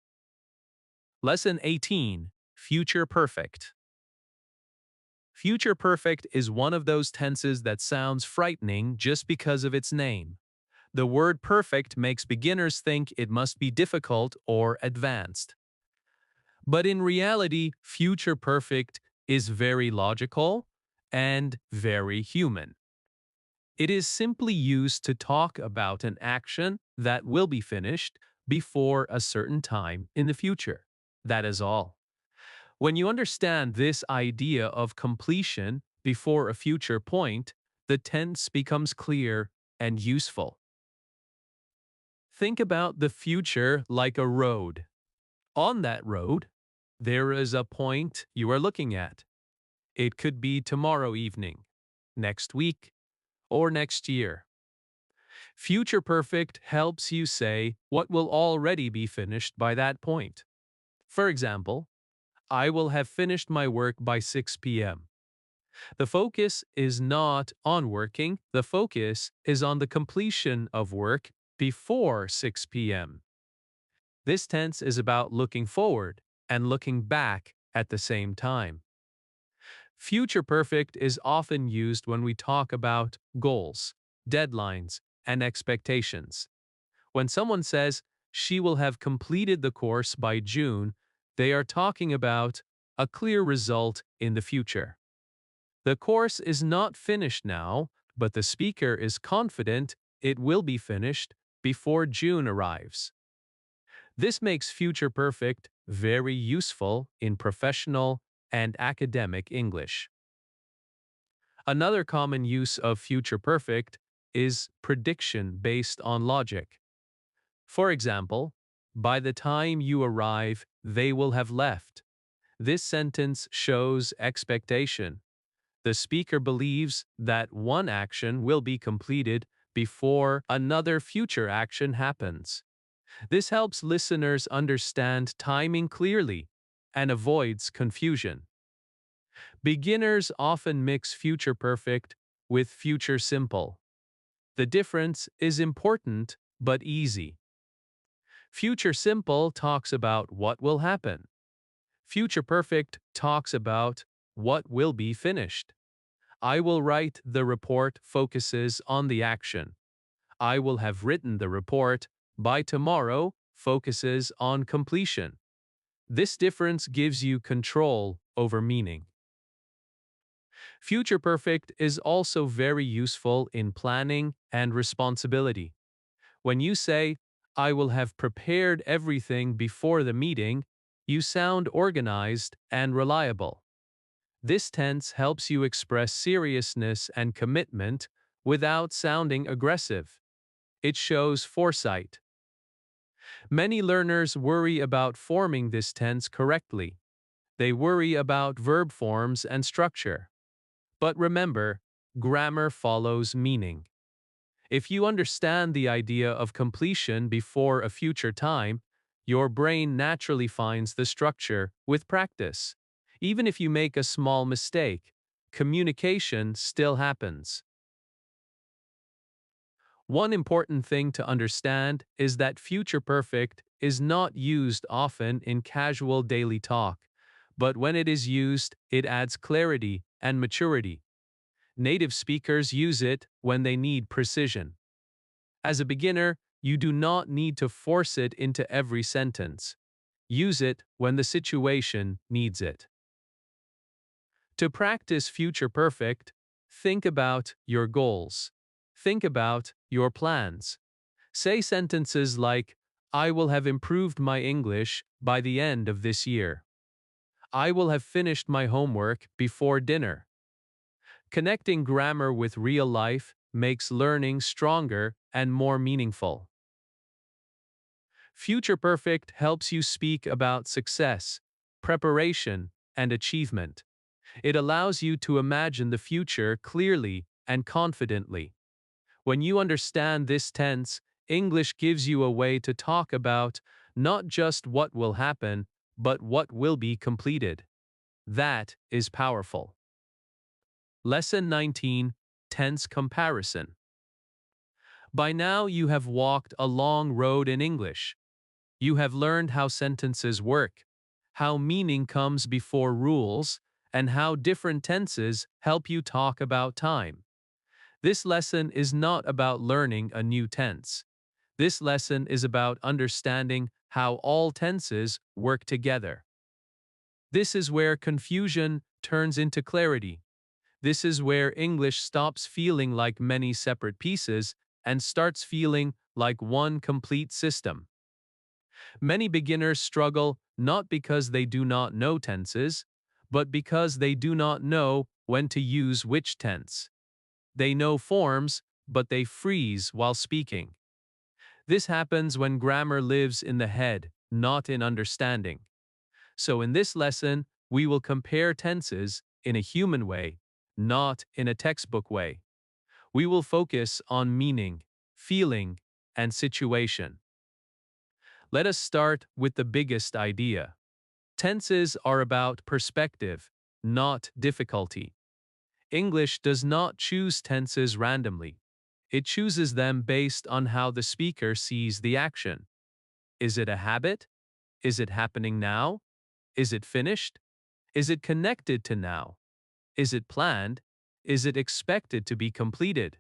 Lesson 18. Future Perfect. Future Perfect is one of those tenses that sounds frightening just because of its name. The word perfect makes beginners think it must be difficult or advanced. But in reality, future perfect is very logical and very human. It is simply used to talk about an action that will be finished before a certain time in the future. That is all. When you understand this idea of completion before a future point, the tense becomes clear and useful. Think about the future like a road. On that road, there is a point you are looking at. It could be tomorrow evening, next week, or next year. Future perfect helps you say what will already be finished by that point. For example, I will have finished my work by 6 p.m. The focus is not on working, the focus is on the completion of work before 6 p.m. This tense is about looking forward and looking back at the same time. Future perfect is often used when we talk about goals, deadlines, and expectations. When someone says she will have completed the course by June, they are talking about a clear result in the future. The course is not finished now, but the speaker is confident it will be finished before June arrives. This makes future perfect very useful in professional and academic English. Another common use of future perfect is prediction based on logic. For example, by the time you arrive, they will have left. This sentence shows expectation. The speaker believes that one action will be completed before another future action happens. This helps listeners understand timing clearly and avoids confusion. Beginners often mix future perfect with future simple. The difference is important but easy. Future simple talks about what will happen. Future perfect talks about what will be finished. I will write the report focuses on the action. I will have written the report by tomorrow focuses on completion. This difference gives you control over meaning. Future perfect is also very useful in planning and responsibility. When you say, I will have prepared everything before the meeting, you sound organized and reliable. This tense helps you express seriousness and commitment without sounding aggressive. It shows foresight. Many learners worry about forming this tense correctly. They worry about verb forms and structure. But remember, grammar follows meaning. If you understand the idea of completion before a future time, your brain naturally finds the structure with practice. Even if you make a small mistake, communication still happens. One important thing to understand is that future perfect is not used often in casual daily talk, but when it is used, it adds clarity and maturity. Native speakers use it when they need precision. As a beginner, you do not need to force it into every sentence. Use it when the situation needs it. To practice future perfect, think about your goals. Think about your plans. Say sentences like, I will have improved my English by the end of this year. I will have finished my homework before dinner. Connecting grammar with real life makes learning stronger and more meaningful. Future perfect helps you speak about success, preparation, and achievement. It allows you to imagine the future clearly and confidently. When you understand this tense, English gives you a way to talk about not just what will happen, but what will be completed. That is powerful. Lesson 19, Tense Comparison. By now you have walked a long road in English. You have learned how sentences work, how meaning comes before rules, and how different tenses help you talk about time. This lesson is not about learning a new tense. This lesson is about understanding how all tenses work together. This is where confusion turns into clarity. This is where English stops feeling like many separate pieces and starts feeling like one complete system. Many beginners struggle not because they do not know tenses, but because they do not know when to use which tense. They know forms, but they freeze while speaking. This happens when grammar lives in the head, not in understanding. So in this lesson, we will compare tenses in a human way, not in a textbook way. We will focus on meaning, feeling, and situation. Let us start with the biggest idea. Tenses are about perspective, not difficulty. English does not choose tenses randomly. It chooses them based on how the speaker sees the action. Is it a habit? Is it happening now? Is it finished? Is it connected to now? Is it planned? Is it expected to be completed?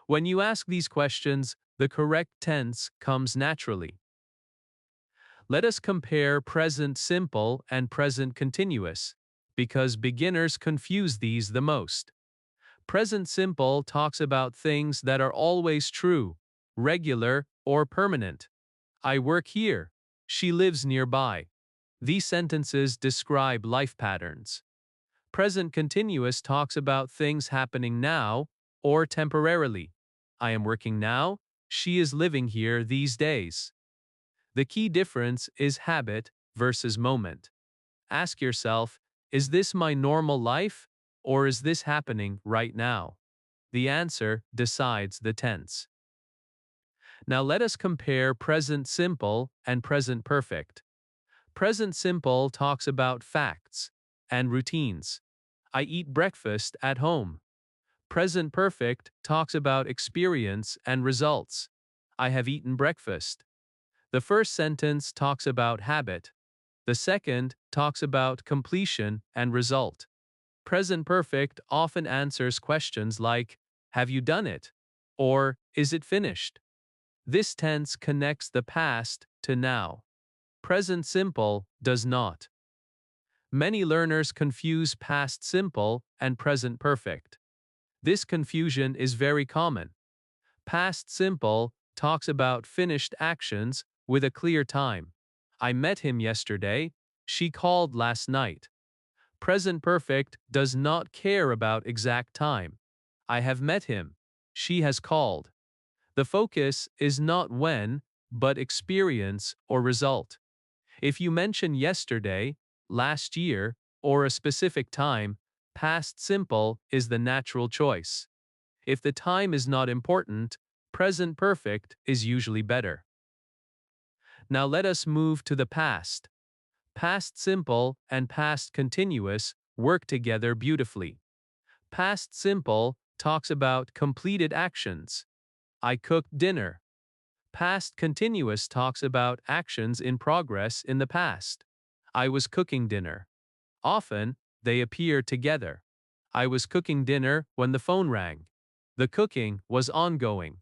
When you ask these questions, the correct tense comes naturally. Let us compare present simple and present continuous, because beginners confuse these the most. Present simple talks about things that are always true, regular, or permanent. I work here. She lives nearby. These sentences describe life patterns. Present continuous talks about things happening now or temporarily. I am working now. She is living here these days. The key difference is habit versus moment. Ask yourself, is this my normal life, or is this happening right now? The answer decides the tense. Now let us compare present simple and present perfect. Present simple talks about facts and routines. I eat breakfast at home. Present perfect talks about experience and results. I have eaten breakfast. The first sentence talks about habit. The second talks about completion and result. Present perfect often answers questions like, have you done it? Or, is it finished? This tense connects the past to now. Present simple does not. Many learners confuse past simple and present perfect. This confusion is very common. Past simple talks about finished actions with a clear time. I met him yesterday. She called last night. Present perfect does not care about exact time. I have met him. She has called. The focus is not when, but experience or result. If you mention yesterday, last year, or a specific time, past simple is the natural choice. If the time is not important, present perfect is usually better. Now let us move to the past. Past simple and past continuous work together beautifully. Past simple talks about completed actions. I cooked dinner. Past continuous talks about actions in progress in the past. I was cooking dinner. Often, they appear together. I was cooking dinner when the phone rang. The cooking was ongoing.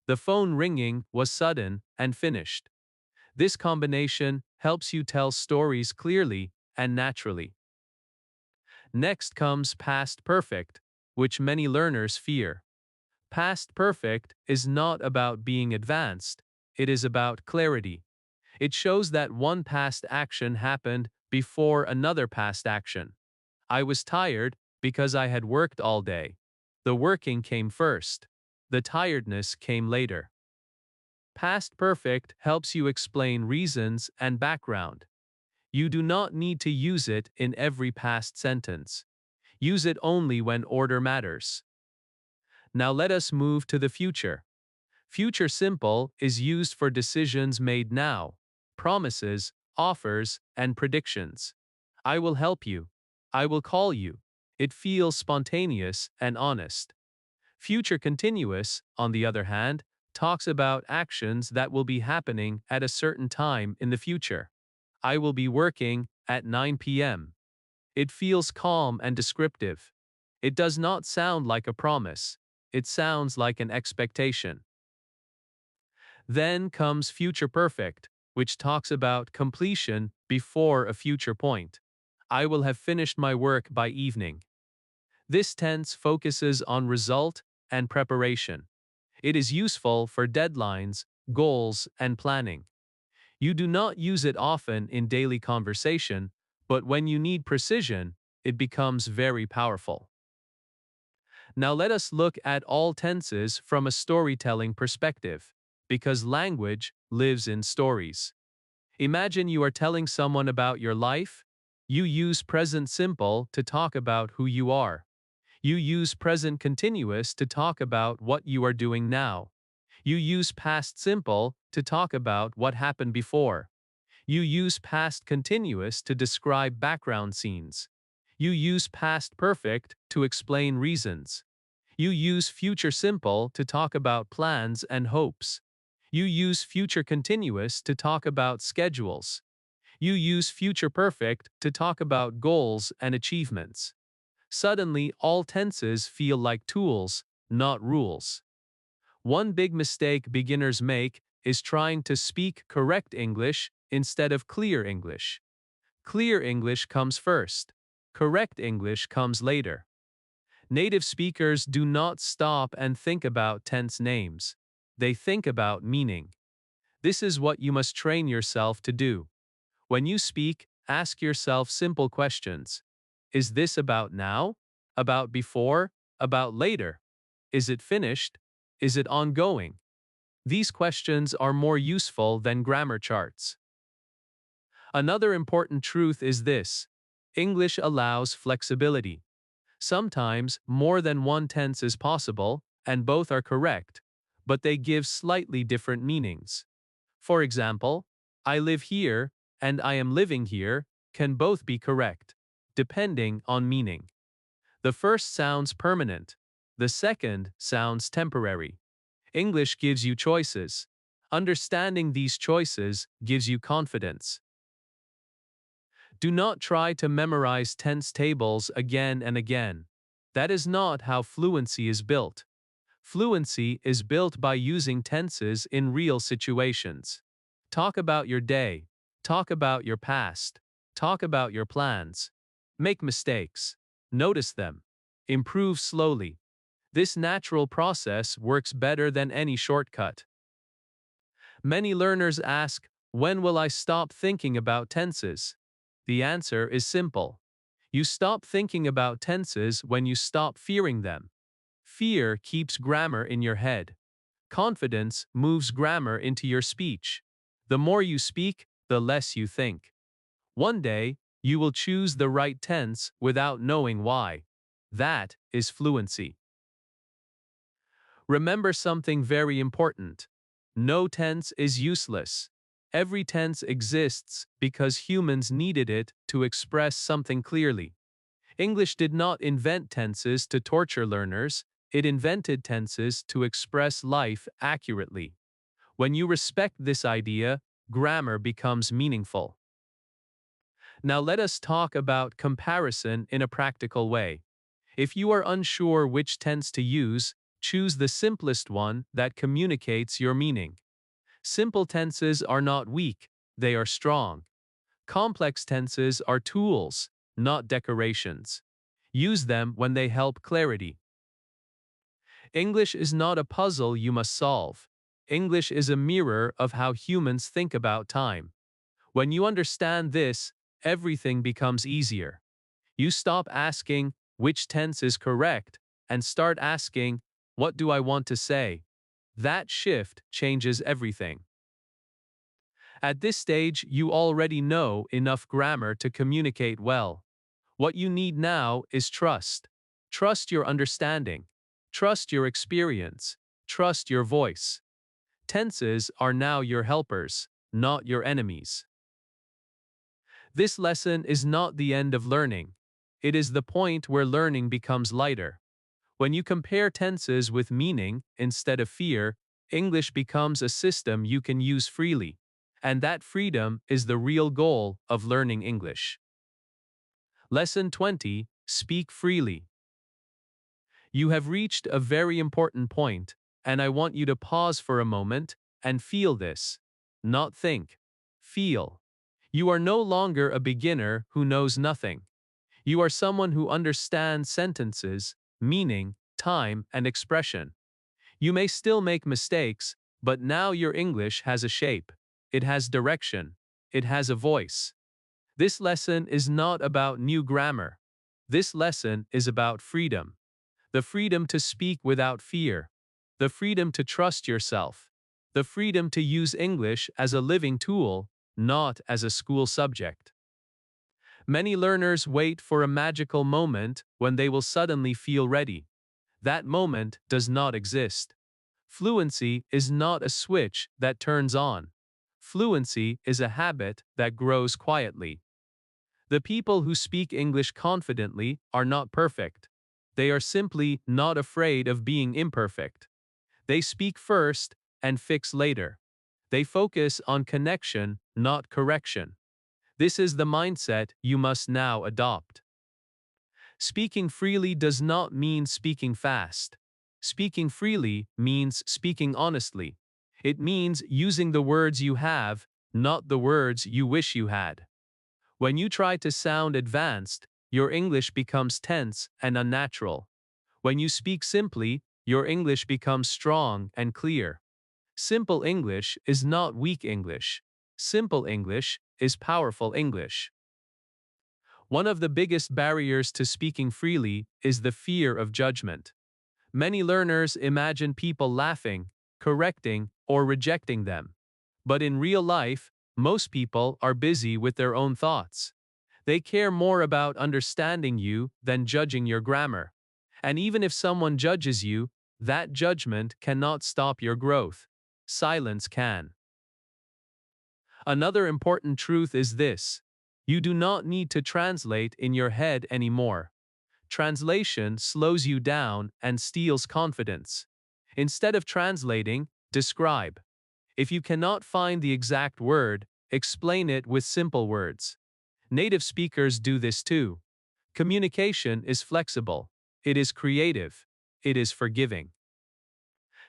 The phone ringing was sudden and finished. This combination helps you tell stories clearly and naturally. Next comes past perfect, which many learners fear. Past perfect is not about being advanced, it is about clarity. It shows that one past action happened before another past action. I was tired because I had worked all day. The working came first. The tiredness came later. Past perfect helps you explain reasons and background. You do not need to use it in every past sentence. Use it only when order matters. Now let us move to the future. Future simple is used for decisions made now, promises, offers, and predictions. I will help you. I will call you. It feels spontaneous and honest. Future continuous, on the other hand, talks about actions that will be happening at a certain time in the future. I will be working at 9 p.m. It feels calm and descriptive. It does not sound like a promise. It sounds like an expectation. Then comes future perfect, which talks about completion before a future point. I will have finished my work by evening. This tense focuses on result and preparation. It is useful for deadlines, goals, and planning. You do not use it often in daily conversation, but when you need precision, it becomes very powerful. Now let us look at all tenses from a storytelling perspective, because language lives in stories. Imagine you are telling someone about your life. You use present simple to talk about who you are. You use present continuous to talk about what you are doing now. You use past simple to talk about what happened before. You use past continuous to describe background scenes. You use past perfect to explain reasons. You use future simple to talk about plans and hopes. You use future continuous to talk about schedules. You use future perfect to talk about goals and achievements. Suddenly, all tenses feel like tools, not rules. One big mistake beginners make is trying to speak correct English instead of clear English. Clear English comes first. Correct English comes later. Native speakers do not stop and think about tense names. They think about meaning. This is what you must train yourself to do. When you speak, ask yourself simple questions. Is this about now? About before? About later? Is it finished? Is it ongoing? These questions are more useful than grammar charts. Another important truth is this: English allows flexibility. Sometimes more than one tense is possible, and both are correct, but they give slightly different meanings. For example, I live here and I am living here can both be correct, depending on meaning. The first sounds permanent. The second sounds temporary. English gives you choices. Understanding these choices gives you confidence. Do not try to memorize tense tables again and again. That is not how fluency is built. Fluency is built by using tenses in real situations. Talk about your day. Talk about your past. Talk about your plans. Make mistakes. Notice them. Improve slowly. This natural process works better than any shortcut. Many learners ask, when will I stop thinking about tenses? The answer is simple. You stop thinking about tenses when you stop fearing them. Fear keeps grammar in your head. Confidence moves grammar into your speech. The more you speak, the less you think. One day, you will choose the right tense without knowing why. That is fluency. Remember something very important. No tense is useless. Every tense exists because humans needed it to express something clearly. English did not invent tenses to torture learners, it invented tenses to express life accurately. When you respect this idea, grammar becomes meaningful. Now let us talk about comparison in a practical way. If you are unsure which tense to use, choose the simplest one that communicates your meaning. Simple tenses are not weak, they are strong. Complex tenses are tools, not decorations. Use them when they help clarity. English is not a puzzle you must solve. English is a mirror of how humans think about time. When you understand this, everything becomes easier. You stop asking, which tense is correct, and start asking, what do I want to say? That shift changes everything. At this stage, you already know enough grammar to communicate well. What you need now is trust. Trust your understanding. Trust your experience. Trust your voice. Tenses are now your helpers, not your enemies. This lesson is not the end of learning. It is the point where learning becomes lighter. When you compare tenses with meaning instead of fear, English becomes a system you can use freely. And that freedom is the real goal of learning English. Lesson 20. Speak freely. You have reached a very important point, and I want you to pause for a moment and feel this. Not think. Feel. You are no longer a beginner who knows nothing. You are someone who understands sentences, meaning, time, and expression. You may still make mistakes, but now your English has a shape. It has direction. It has a voice. This lesson is not about new grammar. This lesson is about freedom. The freedom to speak without fear. The freedom to trust yourself. The freedom to use English as a living tool, not as a school subject. Many learners wait for a magical moment when they will suddenly feel ready. That moment does not exist. Fluency is not a switch that turns on. Fluency is a habit that grows quietly. The people who speak English confidently are not perfect. They are simply not afraid of being imperfect. They speak first and fix later. They focus on connection, not correction. This is the mindset you must now adopt. Speaking freely does not mean speaking fast. Speaking freely means speaking honestly. It means using the words you have, not the words you wish you had. When you try to sound advanced, your English becomes tense and unnatural. When you speak simply, your English becomes strong and clear. Simple English is not weak English. Simple English is powerful English. One of the biggest barriers to speaking freely is the fear of judgment. Many learners imagine people laughing, correcting, or rejecting them. But in real life, most people are busy with their own thoughts. They care more about understanding you than judging your grammar. And even if someone judges you, that judgment cannot stop your growth. Silence can. Another important truth is this: you do not need to translate in your head anymore. Translation slows you down and steals confidence. Instead of translating, describe. If you cannot find the exact word, explain it with simple words. Native speakers do this too. Communication is flexible. It is creative. It is forgiving.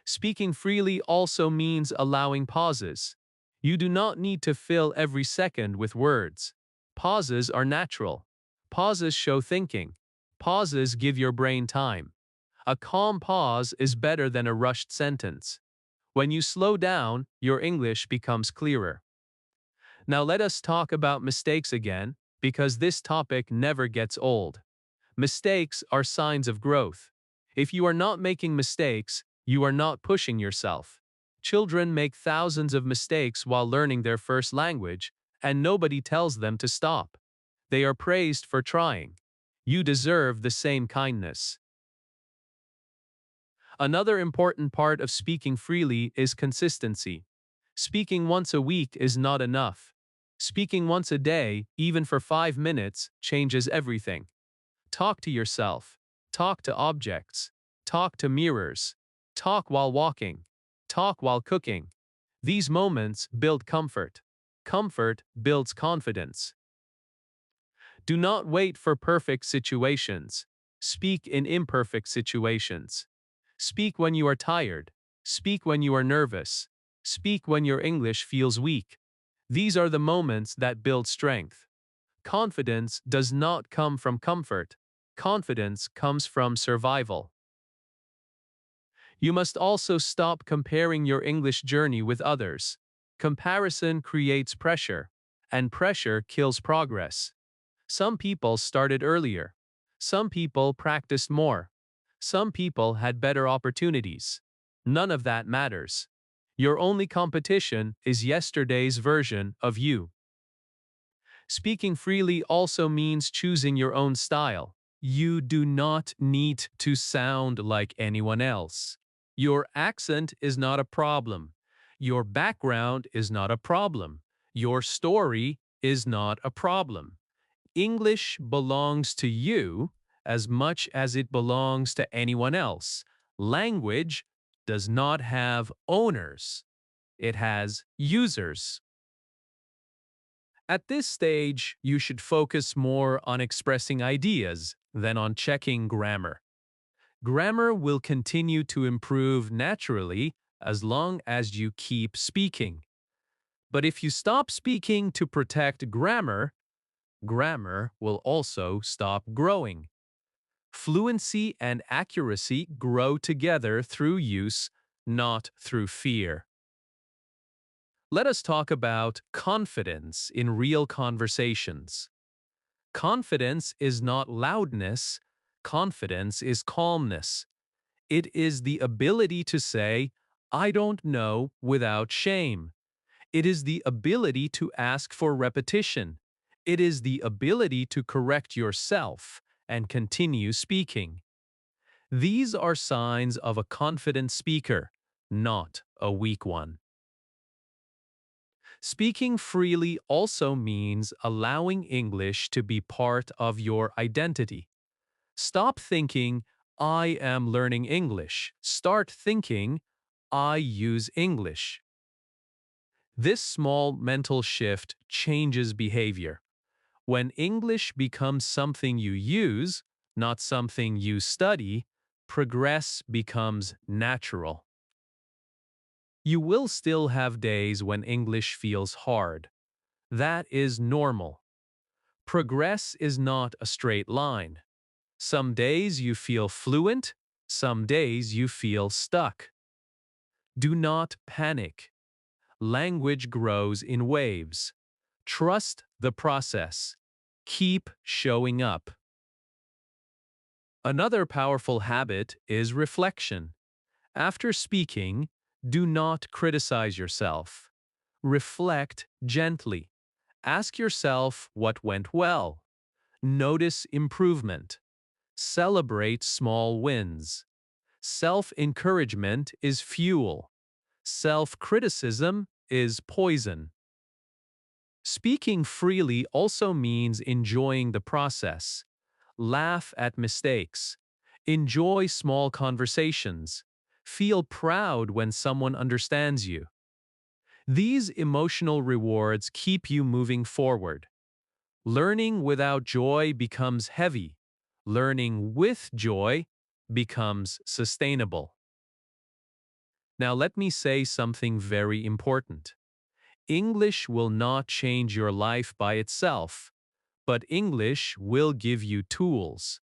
Speaking freely also means allowing pauses. You do not need to fill every second with words. Pauses are natural. Pauses show thinking. Pauses give your brain time. A calm pause is better than a rushed sentence. When you slow down, your English becomes clearer. Now let us talk about mistakes again, because this topic never gets old. Mistakes are signs of growth. If you are not making mistakes, you are not pushing yourself. Children make thousands of mistakes while learning their first language, and nobody tells them to stop. They are praised for trying. You deserve the same kindness. Another important part of speaking freely is consistency. Speaking once a week is not enough. Speaking once a day, even for 5 minutes, changes everything. Talk to yourself. Talk to objects. Talk to mirrors. Talk while walking. Talk while cooking. These moments build comfort. Comfort builds confidence. Do not wait for perfect situations. Speak in imperfect situations. Speak when you are tired. Speak when you are nervous. Speak when your English feels weak. These are the moments that build strength. Confidence does not come from comfort. Confidence comes from survival. You must also stop comparing your English journey with others. Comparison creates pressure, and pressure kills progress. Some people started earlier. Some people practiced more. Some people had better opportunities. None of that matters. Your only competition is yesterday's version of you. Speaking freely also means choosing your own style. You do not need to sound like anyone else. Your accent is not a problem. Your background is not a problem. Your story is not a problem. English belongs to you as much as it belongs to anyone else. Language does not have owners. It has users. At this stage, you should focus more on expressing ideas than on checking grammar. Grammar will continue to improve naturally as long as you keep speaking. But if you stop speaking to protect grammar, grammar will also stop growing. Fluency and accuracy grow together through use, not through fear. Let us talk about confidence in real conversations. Confidence is not loudness. Confidence is calmness. It is the ability to say, "I don't know," without shame. It is the ability to ask for repetition. It is the ability to correct yourself and continue speaking. These are signs of a confident speaker, not a weak one. Speaking freely also means allowing English to be part of your identity. Stop thinking, "I am learning English." Start thinking, "I use English." This small mental shift changes behavior. When English becomes something you use, not something you study, progress becomes natural. You will still have days when English feels hard. That is normal. Progress is not a straight line. Some days you feel fluent, some days you feel stuck. Do not panic. Language grows in waves. Trust the process. Keep showing up. Another powerful habit is reflection. After speaking, do not criticize yourself. Reflect gently. Ask yourself what went well. Notice improvement. Celebrate small wins. Self-encouragement is fuel. Self-criticism is poison. Speaking freely also means enjoying the process. Laugh at mistakes. Enjoy small conversations. Feel proud when someone understands you. These emotional rewards keep you moving forward. Learning without joy becomes heavy. Learning with joy becomes sustainable. Now let me say something very important. English will not change your life by itself, but English will give you tools.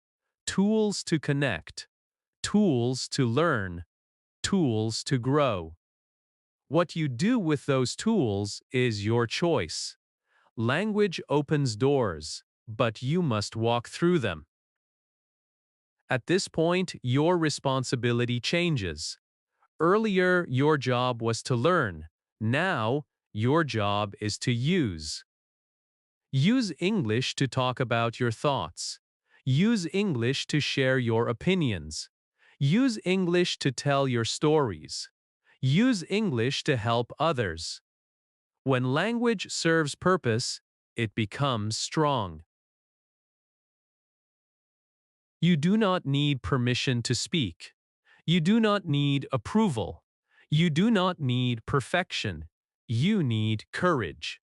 Tools to connect, tools to learn, tools to grow. What you do with those tools is your choice. Language opens doors, but you must walk through them. At this point, your responsibility changes. Earlier, your job was to learn. Now, your job is to use. Use English to talk about your thoughts. Use English to share your opinions. Use English to tell your stories. Use English to help others. When language serves purpose, it becomes strong. You do not need permission to speak. You do not need approval. You do not need perfection. You need courage.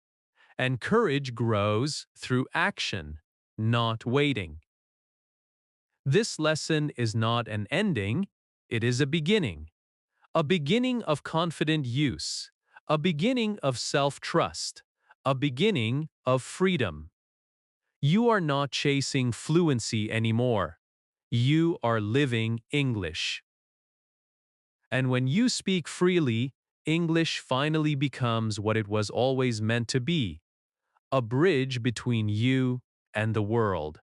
And courage grows through action, not waiting. This lesson is not an ending, it is a beginning. A beginning of confident use, a beginning of self-trust, a beginning of freedom. You are not chasing fluency anymore. You are living English. And when you speak freely, English finally becomes what it was always meant to be, a bridge between you and the world.